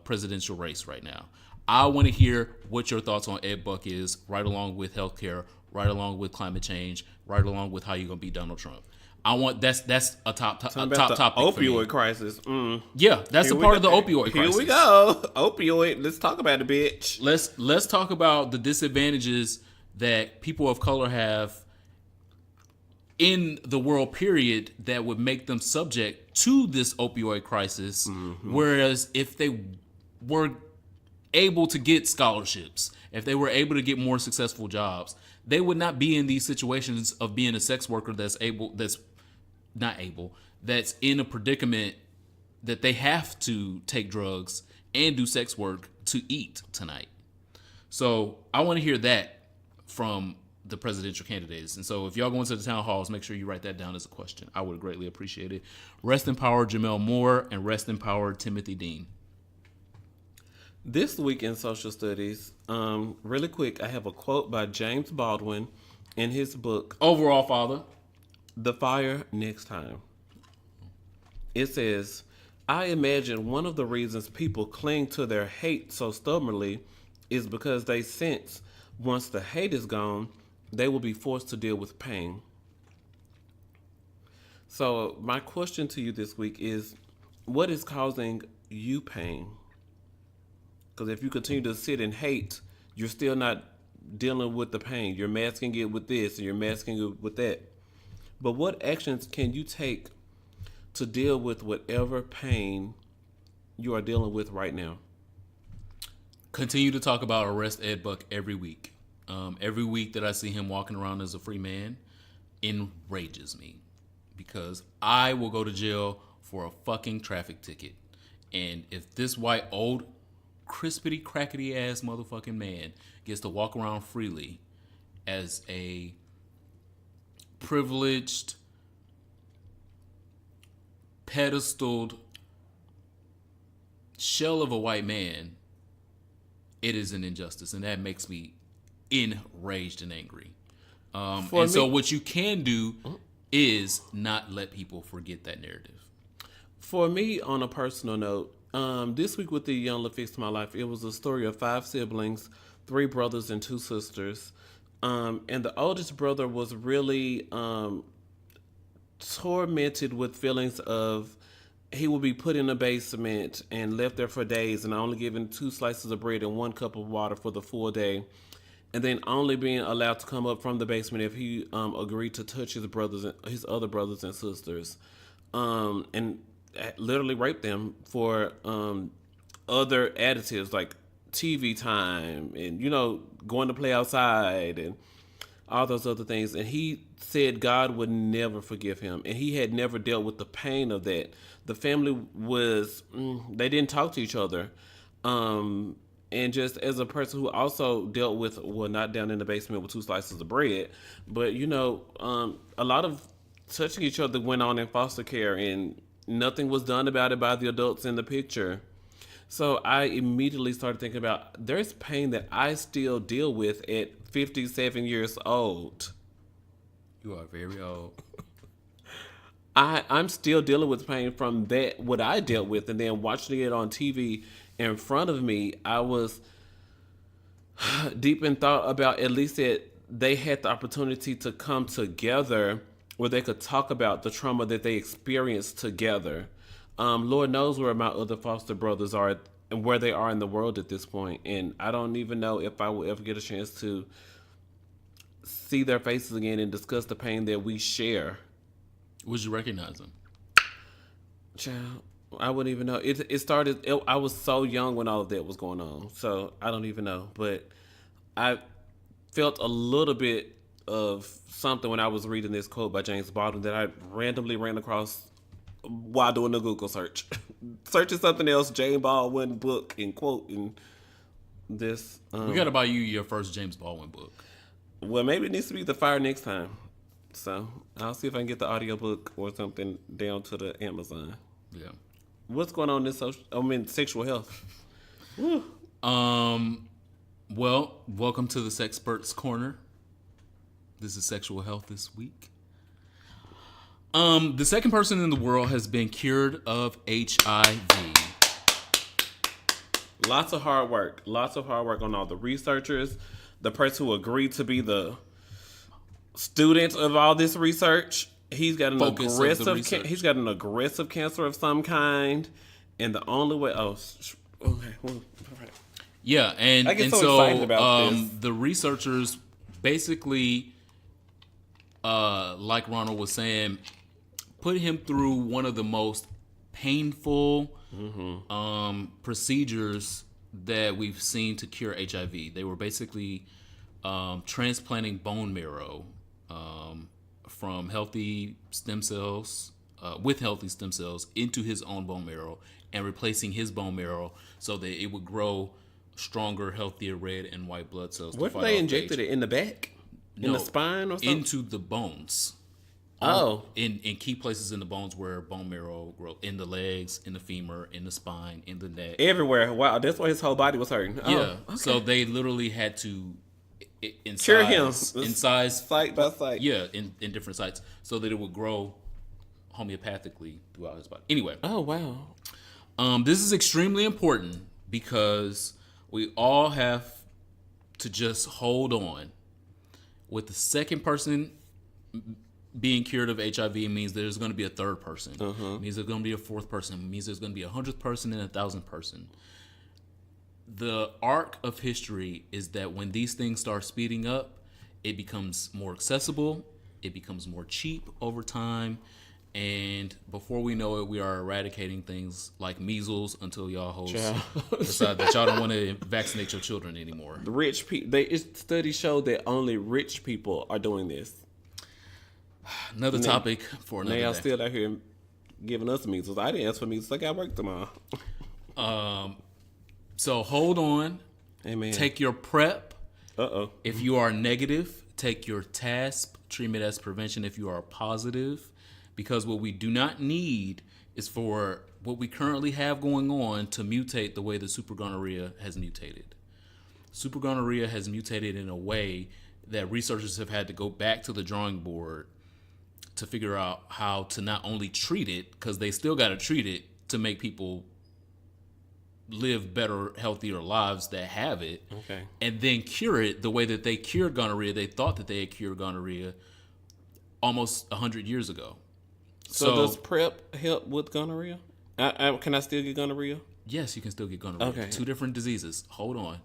presidential race right now. I want to hear what your thoughts on Ed Buck is, right along with healthcare, right along with climate change, right along with how you're gonna beat Donald Trump. That's a top topic. Opioid crisis. Yeah, that's a part of the opioid crisis. Here we go. Opioid. Let's talk about it, bitch. Let's talk about the disadvantages that people of color have in the world, period, that would make them subject to this opioid crisis. Whereas if they were able to get scholarships, if they were able to get more successful jobs, they would not be in these situations of being a sex worker that's in a predicament that they have to take drugs and do sex work to eat tonight. So I want to hear that from the presidential candidates. And so if y'all go into the town halls, make sure you write that down as a question. I would greatly appreciate it. Rest in power, Jamel Moore, and rest in power, Timothy Dean. This week in social studies, really quick, I have a quote by James Baldwin in his book, Overall Father, The Fire Next Time. It says, I imagine one of the reasons people cling to their hate so stubbornly is because they sense once the hate is gone, they will be forced to deal with pain. So my question to you this week is, what is causing you pain? Because if you continue to sit in hate, you're still not dealing with the pain. You're masking it with this and you're masking it with that. But what actions can you take to deal with whatever pain you are dealing with right now? Continue to talk about arrest Ed Buck every week. Every week that I see him walking around as a free man enrages me, because I will go to jail for a fucking traffic ticket. And if this white old crispity crackety ass motherfucking man gets to walk around freely as a privileged, pedestaled shell of a white man it is an injustice, and that makes me enraged and angry. So what you can do is not let people forget that narrative. For me, on a personal note, this week with the Young Love Fixed My Life, it was a story of 5 siblings, 3 brothers and 2 sisters. And the oldest brother was really tormented with feelings of he would be put in a basement and left there for days and only given 2 slices of bread and 1 cup of water for the full day. And then only being allowed to come up from the basement if he agreed to touch his other brothers and sisters. And literally raped them for other additives like TV time and, going to play outside and all those other things. And he said God would never forgive him. And he had never dealt with the pain of that. The family they didn't talk to each other. And just as a person who also dealt with, not down in the basement with 2 slices of bread, but, a lot of touching each other went on in foster care and nothing was done about it by the adults in the picture. So I immediately started thinking about there's pain that I still deal with at 57 years old. You are very old. I'm still dealing with pain from that, what I dealt with, and then watching it on TV in front of me, I was deep in thought about at least that they had the opportunity to come together where they could talk about the trauma that they experienced together. Lord knows where my other foster brothers are and where they are in the world at this point. And I don't even know if I will ever get a chance to see their faces again and discuss the pain that we share. Would you recognize them? Child, I wouldn't even know. It started, I was so young when all of that was going on. So I don't even know. But I felt a little bit of something when I was reading this quote by James Baldwin that I randomly ran across while doing a Google search. Searching something else, James Baldwin book and quote and this. We got to buy you your first James Baldwin book. Well, maybe it needs to be The Fire next time. So I'll see if I can get the audiobook or something down to the Amazon. Yeah. What's going on in sexual health? Well, welcome to the Sexperts Corner. This is sexual health this week. The second person in the world has been cured of HIV. Lots of hard work on all the researchers. The person who agreed to be the student of all this research. He's got an aggressive cancer of some kind, and the only way. Okay, well, all right. Yeah, and I get so so excited about this. The researchers basically, like Ronald was saying, put him through one of the most painful procedures that we've seen to cure HIV. They were basically transplanting bone marrow from healthy stem cells, with healthy stem cells, into his own bone marrow and replacing his bone marrow so that it would grow stronger, healthier red and white blood cells. What if they injected it in the back? In the spine or something? Into the bones. In key places in the bones where bone marrow grows. In the legs, in the femur, in the spine, in the neck. Everywhere. Wow, that's why his whole body was hurting. Yeah. Okay. So they literally had to cure him. Incise. Site by site. Yeah, in different sites. So that it would grow homeopathically throughout his body. Anyway. Oh, wow. This is extremely important because we all have to just hold on. With the second person being cured of HIV means there's going to be a third person. It means there's going to be a fourth person. It means there's going to be 100th person and 1,000th person. The arc of history is that when these things start speeding up, it becomes more accessible. It becomes more cheap over time. And before we know it, we are eradicating things like measles until y'all hoes decide that y'all don't want to vaccinate your children anymore. The rich people, studies show that only rich people are doing this. Another topic for another day. Y'all still out here giving us measles. I didn't ask for measles. I got work tomorrow. So hold on. Amen. Take your PrEP. If you are negative, take your TasP, treatment as prevention if you are positive. Because what we do not need is for what we currently have going on to mutate the way the super gonorrhea has mutated. super gonorrhea has mutated in a way that researchers have had to go back to the drawing board to figure out how to not only treat it, because they still got to treat it to make people live better, healthier lives that have it, and then cure it the way that they cured gonorrhea. They thought that they had cured gonorrhea almost 100 years ago. So does PrEP help with gonorrhea? Can I still get gonorrhea? Yes, you can still get gonorrhea. Okay. 2 different diseases. Hold on.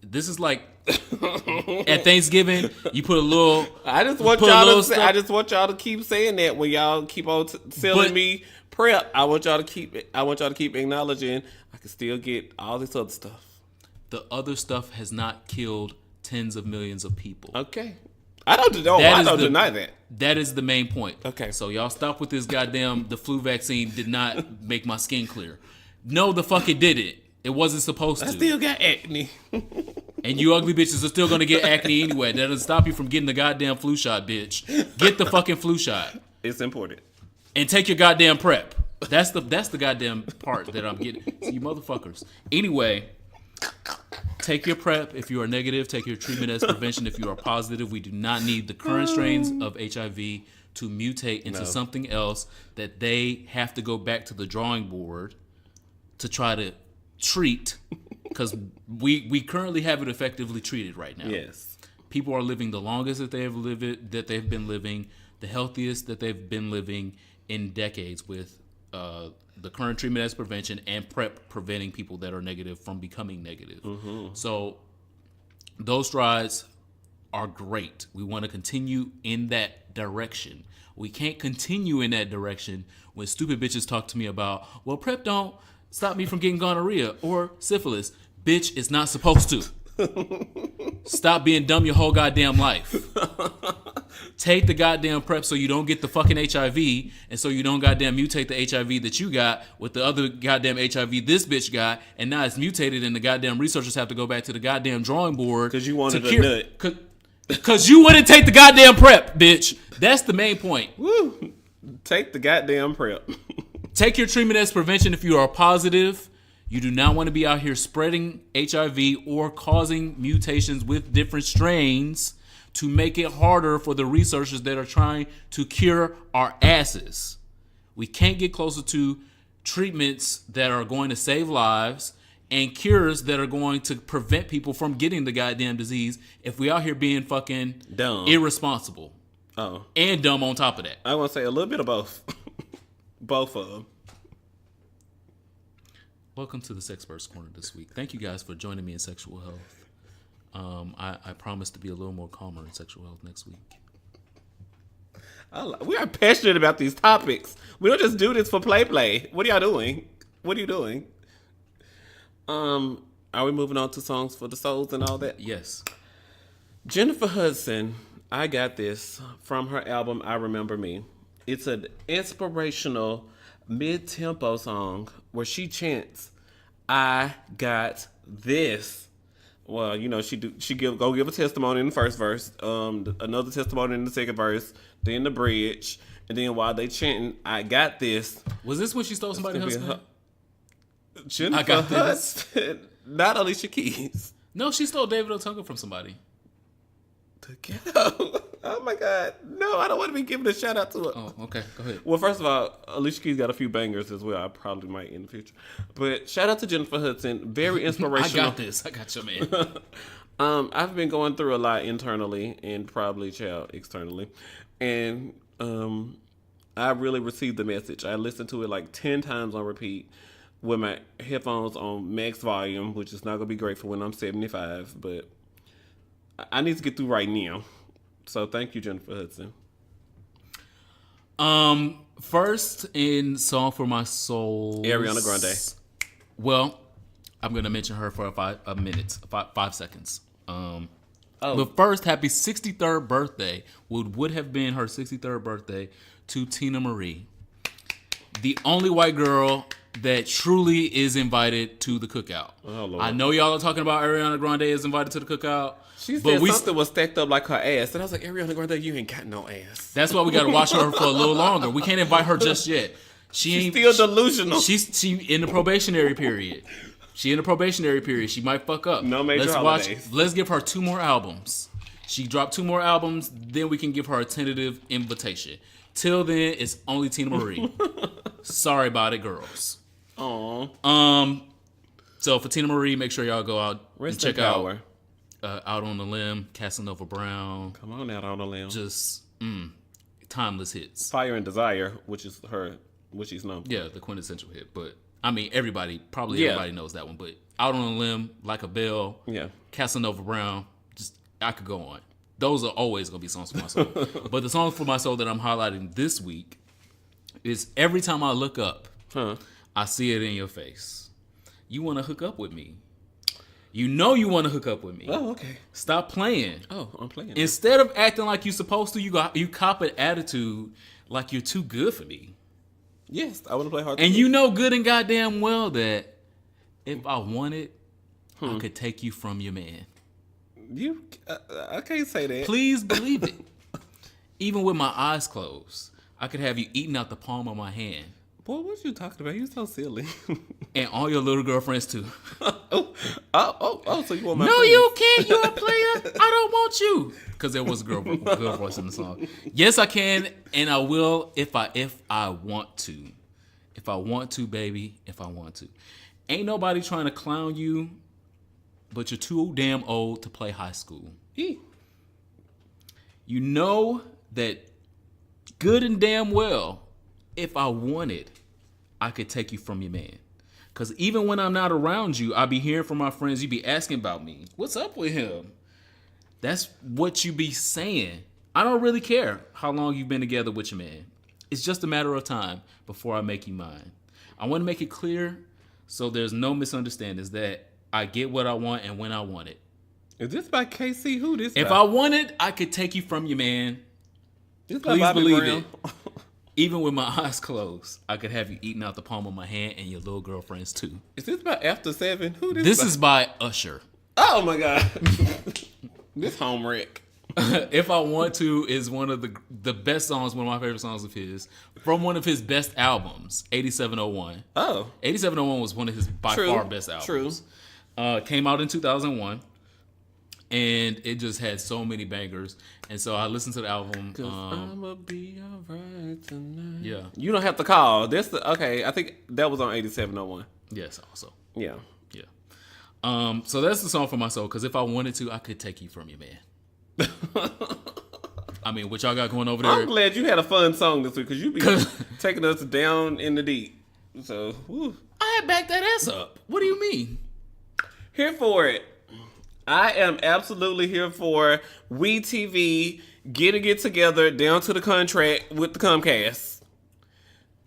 This is like at Thanksgiving, you put a little. I just want y'all to keep saying that when y'all keep on selling me PrEP. I want y'all to keep acknowledging I can still get all this other stuff. The other stuff has not killed tens of millions of people. Okay. I don't deny that. That is the main point. Okay. So y'all stop with this goddamn the flu vaccine did not make my skin clear. No, the fuck it didn't. It wasn't supposed to. I still got acne. And you ugly bitches are still gonna get acne anyway. That doesn't stop you from getting the goddamn flu shot, bitch. Get the fucking flu shot. It's important. And take your goddamn PrEP. That's the goddamn part that I'm getting. So you motherfuckers. Anyway, take your PrEP if you are negative. Take your treatment as prevention if you are positive. We do not need the current strains of HIV to mutate into something else that they have to go back to the drawing board to try to treat, because we currently have it effectively treated right now. Yes. People are living the longest that they've been living, the healthiest that they've been living in decades with the current treatment as prevention and PrEP preventing people that are negative from becoming negative. Mm-hmm. So those strides are great. We want to continue in that direction. We can't continue in that direction when stupid bitches talk to me about, well, PrEP don't stop me from getting gonorrhea or syphilis. Bitch, it's not supposed to. Stop being dumb your whole goddamn life. Take the goddamn PrEP so you don't get the fucking HIV, and so you don't goddamn mutate the HIV that you got with the other goddamn HIV this bitch got, and now it's mutated and the goddamn researchers have to go back to the goddamn drawing board. Because you wanted a nut. Because you wouldn't take the goddamn PrEP, bitch. That's the main point. Woo. Take the goddamn PrEP. Take your treatment as prevention if you are positive. You do not want to be out here spreading HIV or causing mutations with different strains to make it harder for the researchers that are trying to cure our asses. We can't get closer to treatments that are going to save lives and cures that are going to prevent people from getting the goddamn disease if we out here being fucking dumb, irresponsible, and dumb on top of that. I want to say a little bit of both. Both of them. Welcome to the Sexperts Corner this week. Thank you guys for joining me in sexual health. I promise to be a little more calmer in sexual health next week. We are passionate about these topics. We don't just do this for play. What are y'all doing? What are you doing? Are we moving on to songs for the souls and all that? Yes. Jennifer Hudson, I Got This, from her album I Remember Me. It's an inspirational mid-tempo song where she chants, "I got this." Well, you know, she give a testimony in the first verse, another testimony in the second verse, then the bridge, and then while they chanting, "I got this." Was this when she stole somebody's husband? Jennifer I got Hudson, not Alicia Keys. No, she stole David Otunga from somebody. Oh my God. No, I don't want to be giving a shout out to her. Oh, okay. Go ahead. Well, first of all, Alicia Keys got a few bangers as well. I probably might in the future. But shout out to Jennifer Hudson. Very inspirational. I got this. I got your man. I've been going through a lot internally and probably externally. And I really received the message. I listened to it like 10 times on repeat with my headphones on max volume, which is not going to be great for when I'm 75, but I need to get through right now. So thank you, Jennifer Hudson. First in Song for My Soul, Ariana Grande. Well, I'm gonna mention her for 5 seconds. But first, happy 63rd birthday. Would have been her 63rd birthday to Tina Marie, the only white girl that truly is invited to the cookout. Oh, Lord. I know y'all are talking about Ariana Grande is invited to the cookout. She said something was stacked up like her ass. And I was like, Ariana Grande, you ain't got no ass. That's why we got to watch her for a little longer. We can't invite her just yet. She's still delusional. She's in the probationary period. She in a probationary period. She might fuck up. No major holidays. Let's give her 2 more albums. She dropped 2 more albums, then we can give her a tentative invitation. Till then, it's only Tina Marie. Sorry about it, girls. Aww. So for Tina Marie, make sure y'all go out and check out Out on the Limb, Casanova Brown. Come on out on the limb. Just timeless hits. Fire and Desire, which is which she's known for. Yeah, the quintessential hit. But I mean, everybody knows that one. But Out on the Limb, Like a Bell, Casanova Brown, just I could go on. Those are always gonna be songs for my soul. But the song for my soul that I'm highlighting this week is Every Time I Look Up, I See It in Your Face. You want to hook up with me. You know you want to hook up with me. Oh, okay. Stop playing. Oh, I'm playing. Instead of acting like you're supposed to, you cop an attitude like you're too good for me. Yes, I want to play hard. And you know good and goddamn well that if I wanted, I could take you from your man. I can't say that. Please believe it. Even with my eyes closed, I could have you eating out the palm of my hand. Boy, what you talking about? You so silly. And all your little girlfriends too. So you want my No, friends? you can't. You're a player. I don't want you. Because there was a girl voice in the song. Yes, I can, and I will if I want to. If I want to, baby. If I want to. Ain't nobody trying to clown you, but you're too damn old to play high school. You know that good and damn well, if I wanted, I could take you from your man. Because even when I'm not around you, I be hearing from my friends, you be asking about me. What's up with him? That's what you be saying. I don't really care how long you've been together with your man. It's just a matter of time before I make you mine. I want to make it clear so there's no misunderstandings that I get what I want and when I want it. Is this by KC? Who this? If I wanted, I could take you from your man. This Please believe it. Even with my eyes closed, I could have you eating out the palm of my hand and your little girlfriends too. Is this by After 7? Who this? This is by Usher. Oh my God. This home wreck. If I Want To is one of the best songs, one of my favorite songs of his, from one of his best albums, 8701. Oh. 8701 was one of his by far best albums. True. Came out in 2001. And it just had so many bangers. And so I listened to the album. I'ma be alright tonight. Yeah. You Don't Have to Call. Okay, I think that was on 8701. Yes, also. Yeah. Yeah. So that's the song for my soul, because if I wanted to, I could take you from your man. I mean, what y'all got going over there? I'm glad you had a fun song this week, because you be taking us down in the deep. So, whew. I had backed that ass up. What do you mean? Here for it. I am absolutely here for WeTV getting it together down to the contract with the Comcast.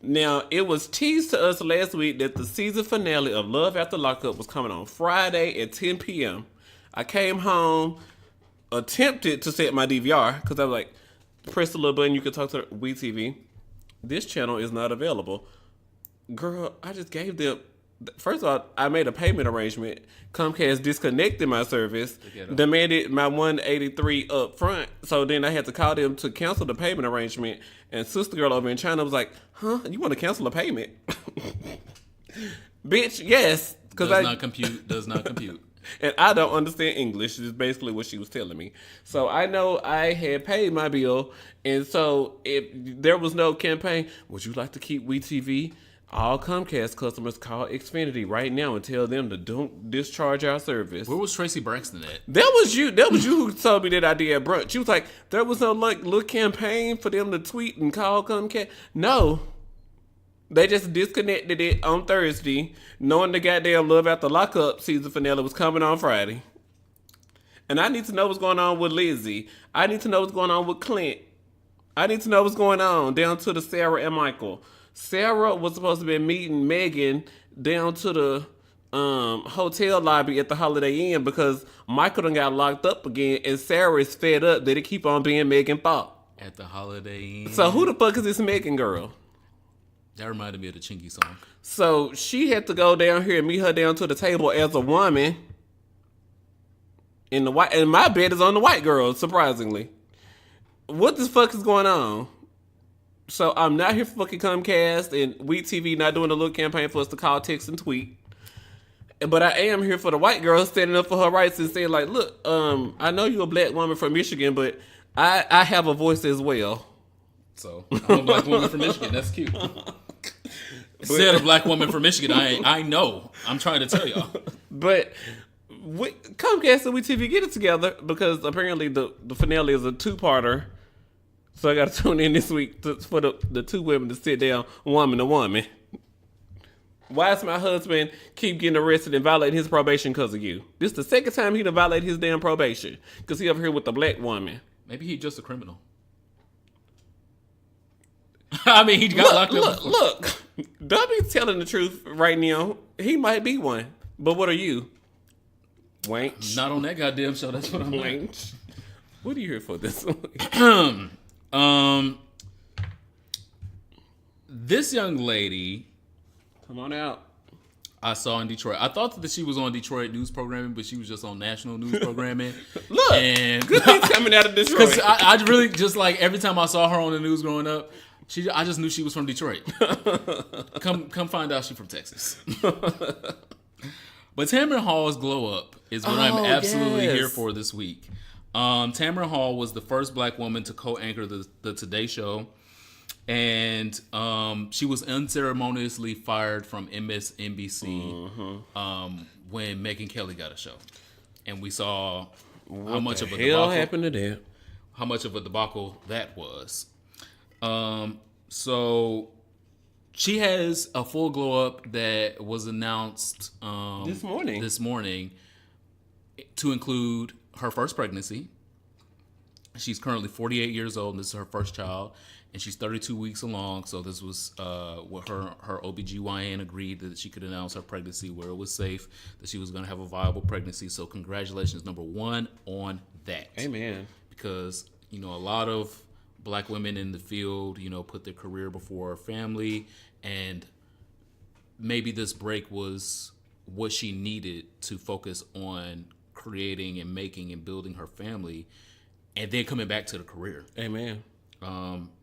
Now, it was teased to us last week that the season finale of Love After Lockup was coming on Friday at 10 p.m. I came home, attempted to set my DVR, because I was like, press the little button, you can talk to WeTV. This channel is not available. Girl, I just gave them... First of all, I made a payment arrangement. Comcast disconnected my service, demanded my $183 up front. So then I had to call them to cancel the payment arrangement. And sister girl over in China was like, "Huh? You want to cancel a payment?" Bitch, yes. Does not compute. And I don't understand English. Is basically what she was telling me. So I know I had paid my bill. And so if there was no campaign, would you like to keep WeTV? All Comcast customers call Xfinity right now and tell them to don't discharge our service. Where was Tracy Braxton at? That was you who told me that idea at brunch. She was like, there was no little campaign for them to tweet and call Comcast. No. They just disconnected it on Thursday, knowing the goddamn Love After Lockup season finale was coming on Friday. And I need to know what's going on with Lizzie. I need to know what's going on with Clint. I need to know what's going on down to the Sarah and Michael. Sarah was supposed to be meeting Megan down to the hotel lobby at the Holiday Inn because Michael done got locked up again, and Sarah is fed up that it keep on being Megan fault. At the Holiday Inn. So who the fuck is this Megan girl? That reminded me of the Chingy song. So she had to go down here and meet her down to the table as a woman. And my bed is on the white girl, surprisingly. What the fuck is going on? So I'm not here for fucking Comcast and WeTV not doing a little campaign for us to call, text, and tweet. But I am here for the white girl standing up for her rights and saying, like, look, I know you're a black woman from Michigan, but I have a voice as well. So I'm a black woman from Michigan. That's cute. Said a black woman from Michigan. I know. I'm trying to tell y'all. But Comcast and WeTV get it together because apparently the finale is a two-parter. So I got to tune in this week for the two women to sit down, woman to woman. Why does my husband keep getting arrested and violating his probation because of you? This is the second time he done violated his damn probation because he over here with the black woman. Maybe he's just a criminal. I mean, he got locked up. Look, Dubby's telling the truth right now. He might be one. But what are you? Wank. Not on that goddamn show. That's what I'm Wank. like. What are you here for this week? This young lady, Come on out. I saw in Detroit. I thought that she was on Detroit news programming, but she was just on national news programming. Look, and good things coming out of Detroit. Because I really just like every time I saw her on the news growing up, I just knew she was from Detroit. Come find out she's from Texas. But Tamron Hall's glow up is what I'm absolutely here for this week. Tamron Hall was the first black woman to co-anchor the Today Show. And she was unceremoniously fired from MSNBC when Megyn Kelly got a show. And we saw how much of a debacle happened to that. How much of a debacle that was. So she has a full glow up that was announced This morning to include her first pregnancy. She's currently 48 years old, and this is her first child. And she's 32 weeks along, so this was what her OBGYN agreed that she could announce her pregnancy where it was safe, that she was going to have a viable pregnancy. So congratulations, number one, on that. Amen. Because, a lot of black women in the field, put their career before family, and maybe this break was what she needed to focus on creating and making and building her family, and then coming back to the career. Amen.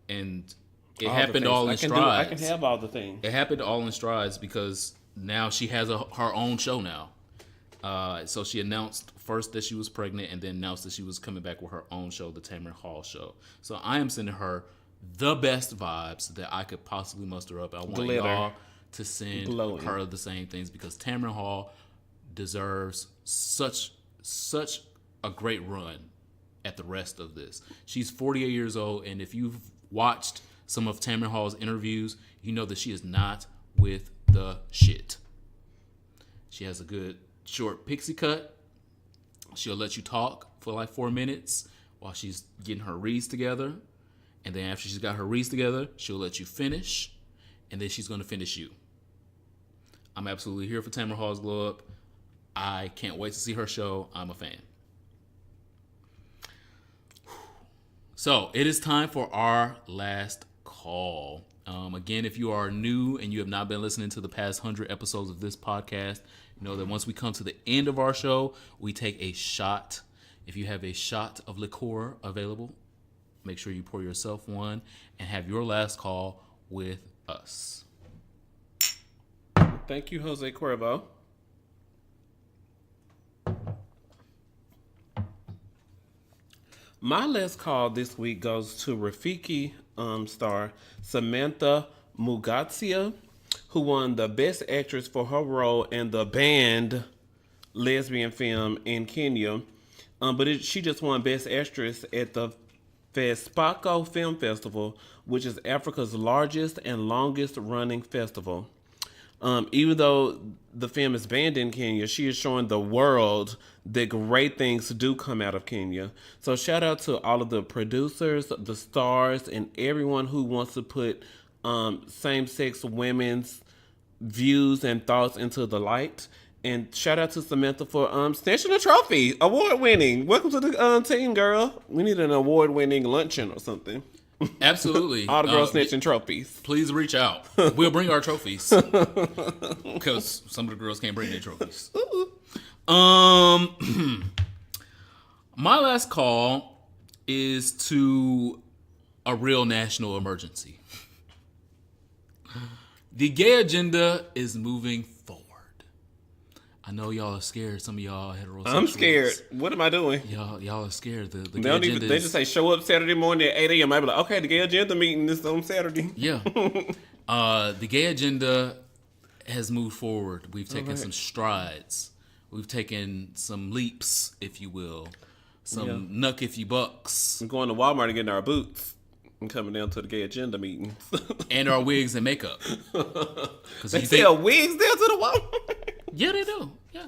And it happened all in strides. I can have all the things. It happened all in strides because now she has her own show now. So she announced first that she was pregnant and then announced that she was coming back with her own show, the Tamron Hall Show. So I am sending her the best vibes that I could possibly muster up. I want y'all to send her the same things because Tamron Hall deserves such a great run at the rest of this. She's 48 years old, and if you've watched some of Tamron Hall's interviews, you know that she is not with the shit. She has a good short pixie cut. She'll let you talk for like 4 minutes while she's getting her reads together. And then after she's got her reads together, she'll let you finish. And then she's going to finish you. I'm absolutely here for Tamron Hall's glow up. I can't wait to see her show. I'm a fan. So it is time for our last call. Again, if you are new and you have not been listening to the past 100 episodes of this podcast, you know that once we come to the end of our show, we take a shot. If you have a shot of liqueur available, make sure you pour yourself one and have your last call with us. Thank you, Jose Cuervo. My last call this week goes to Rafiki star Samantha Mugatsia, who won the Best Actress for her role in the banned lesbian film in Kenya. She just won Best Actress at the Fespaco Film Festival, which is Africa's largest and longest running festival. Even though the film is banned in Kenya, she is showing the world that great things do come out of Kenya. So shout out to all of the producers, the stars, and everyone who wants to put same-sex women's views and thoughts into the light. And shout out to Samantha for snatching a trophy, award-winning. Welcome to the team, girl. We need an award-winning luncheon or something. Absolutely. All the girls snatching trophies. Please reach out. We'll bring our trophies. Because some of the girls can't bring their trophies. My last call is to a real national emergency. The gay agenda is moving forward. I know y'all are scared. Some of y'all heterosexuals. I'm scared. What am I doing? Y'all are scared. The They gay don't even. agenda They is- just say show up Saturday morning at 8 a.m. I be like, okay, the gay agenda meeting is on Saturday. Yeah. The gay agenda has moved forward. We've taken some strides. We've taken some leaps, if you will. Some nuck if you bucks. I'm going to Walmart and getting our boots and coming down to the gay agenda meetings. And our wigs and makeup. They sell wigs down to the Walmart. Yeah, they do. Yeah.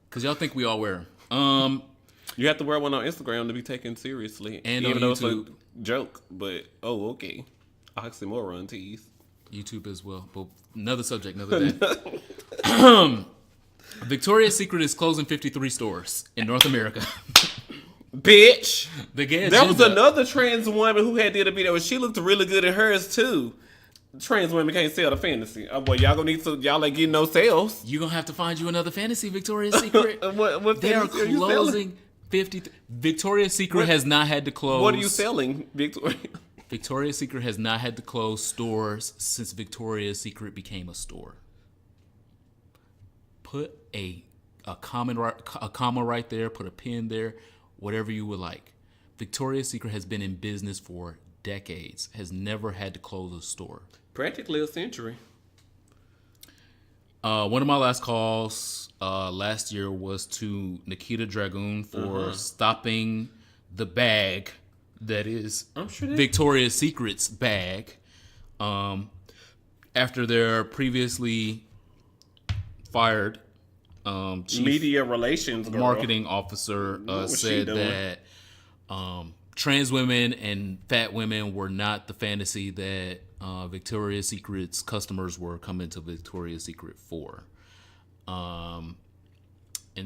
Because y'all think we all wear them. You have to wear one on Instagram to be taken seriously. And even on though it's YouTube. a joke. But, okay. Oxymoron tease. YouTube as well. But another subject, another day. Victoria's Secret is closing 53 stores in North America. Bitch. The gay agenda. There was another trans woman who had did a video. She looked really good in hers, too. Trans women can't sell the fantasy. Oh, boy, y'all gonna need to, y'all ain't getting no sales. You're going to have to find you another fantasy, Victoria's Secret. What They are fantasy you selling? closing 50. Victoria's Secret has not had to close. What are you selling, Victoria? Victoria's Secret has not had to close stores since Victoria's Secret became a store. Put a comma right there. Put a pin there. Whatever you would like. Victoria's Secret has been in business for decades. Has never had to close a store. Practically a century. One of my last calls last year was to Nikita Dragoon for stopping the bag that is Victoria's Secret's bag. After their previously fired chief Media relations girl. marketing officer was she said doing? that trans women and fat women were not the fantasy that Victoria's Secret's customers were coming to Victoria's Secret for. And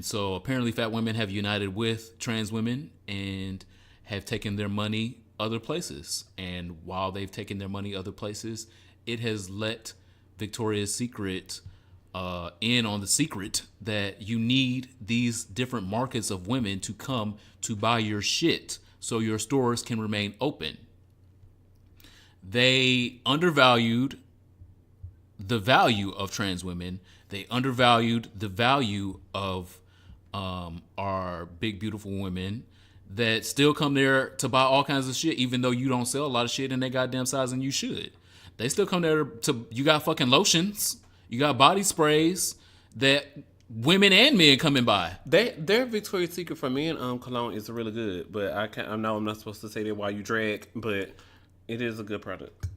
so apparently fat women have united with trans women and have taken their money other places. And while they've taken their money other places, it has let Victoria's Secret in on the secret that you need these different markets of women to come to buy your shit so your stores can remain open. They undervalued the value of trans women. They undervalued the value of our big, beautiful women that still come there to buy all kinds of shit, even though you don't sell a lot of shit in their goddamn size and you should. They still come there to, you got fucking lotions, you got body sprays that women and men come and buy. Their Victoria's Secret for men cologne is really good, but I know I'm not supposed to say that while you drag, but it is a good product.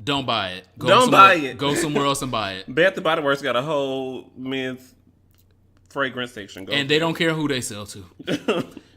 Don't buy it. Don't buy it. Go somewhere else and buy it. Bath & Body Works got a whole men's fragrance section. And they don't care who they sell to.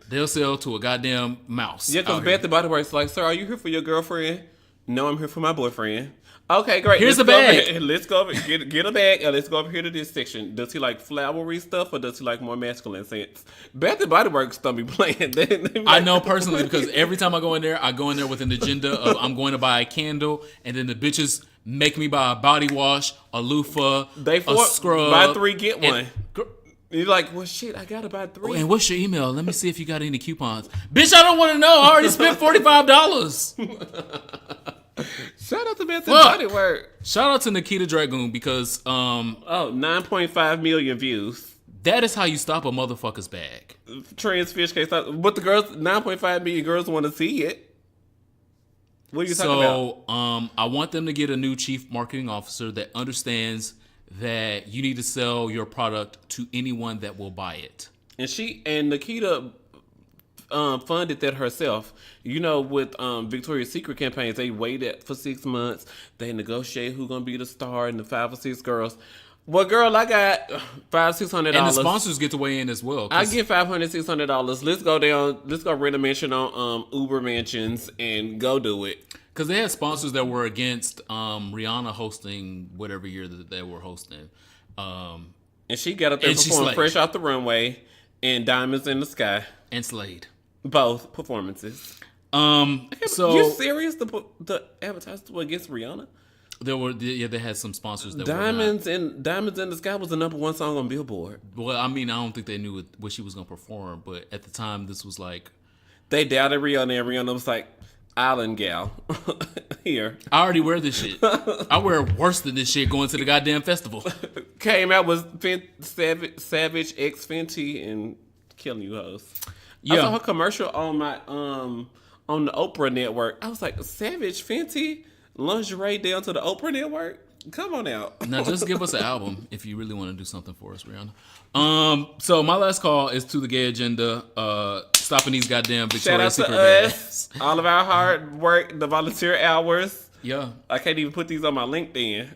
They'll sell to a goddamn mouse. Yeah, because out here. Bath & Body Works like, sir, are you here for your girlfriend? No, I'm here for my boyfriend. Okay, great. Here's Let's the go over bag. here. Let's go over get a bag and let's go over here to this section. Does he like flowery stuff or does he like more masculine scents? Bath & Body Works don't be playing. They be I like- know personally because every time I go in there with an agenda of I'm going to buy a candle, and then the bitches make me buy a body wash, a loofah, a scrub. buy 3 get one. and- You're like, well, shit, I gotta buy 3. And what's your email? Let me see if you got any coupons. Bitch, I don't want to know. I already spent $45. Shout out to Bath & Body Works. Shout out to Nikita Dragoon because 9.5 million views. that is how you stop a motherfucker's bag. Trans fish case, but the girls, 9.5 million girls want to see it. What are you talking about? So I want them to get a new chief marketing officer that understands that you need to sell your product to anyone that will buy it. And Nikita funded that herself. You know, with Victoria's Secret campaigns, they waited for 6 months. They negotiate who's gonna be the star and the 5 or 6 girls. Well, girl, I got $500-$600. And the sponsors get to weigh in as well. I get $500-$600. Let's go down. Let's go rent a mansion on Uber Mansions and go do it. Because they had sponsors that were against Rihanna hosting whatever year that they were hosting. And she got up there And she performing slayed. Fresh Off the Runway and Diamonds in the Sky. And Slade. Both performances. So You serious? The advertisers were against Rihanna? they had some sponsors that Diamonds in the Sky was the #1 song on Billboard. were not. Well, I mean, I don't think they knew what she was going to perform, but at the time, this was like, They doubted Rihanna, and Rihanna was like, Island gal here. I already wear this shit. I wear worse than this shit going to the goddamn festival. Came out with Savage X Fenty and killing you hoes. I saw her commercial on my on the Oprah network. I was like, Savage Fenty lingerie down to the Oprah network. Come on out. Now just give us an album if you really want to do something for us, Rihanna. So my last call is to the gay agenda. Stopping these goddamn Victoria's Shout out Secret to bags. us. All of our hard work, the volunteer hours. Yeah. I can't even put these on my LinkedIn.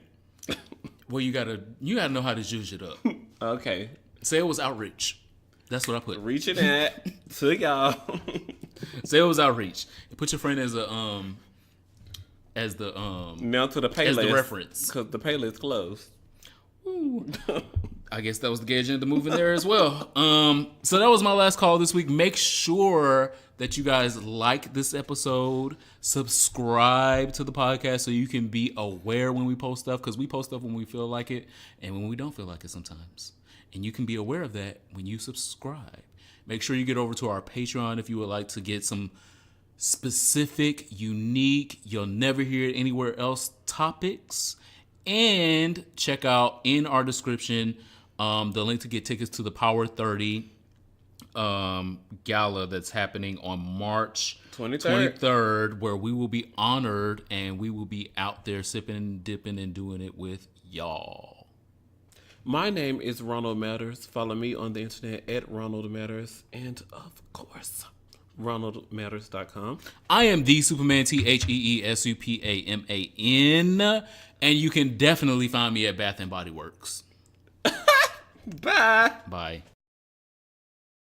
Well, you gotta know how to zhuzh it up. Okay. Say it was outreach. That's what I put. Reaching out to y'all. Say it was outreach. Put your friend as the Now to the pay as list. the reference. Because the pay list closed. Ooh. I guess that was the gay agenda move in there as well. So that was my last call this week. Make sure that you guys like this episode, subscribe to the podcast so you can be aware when we post stuff, because we post stuff when we feel like it and when we don't feel like it sometimes. And you can be aware of that when you subscribe. Make sure you get over to our Patreon if you would like to get some specific, unique, you'll never hear it anywhere else topics. And check out in our description the link to get tickets to the Power 30 gala that's happening on March 23rd, where we will be honored and we will be out there sipping and dipping and doing it with y'all. My name is Ronald Matters. Follow me on the internet at Ronald Matters. And of course, RonaldMatters.com. I am the Superman, TheSupaman. And you can definitely find me at Bath and Body Works. Bye. Bye.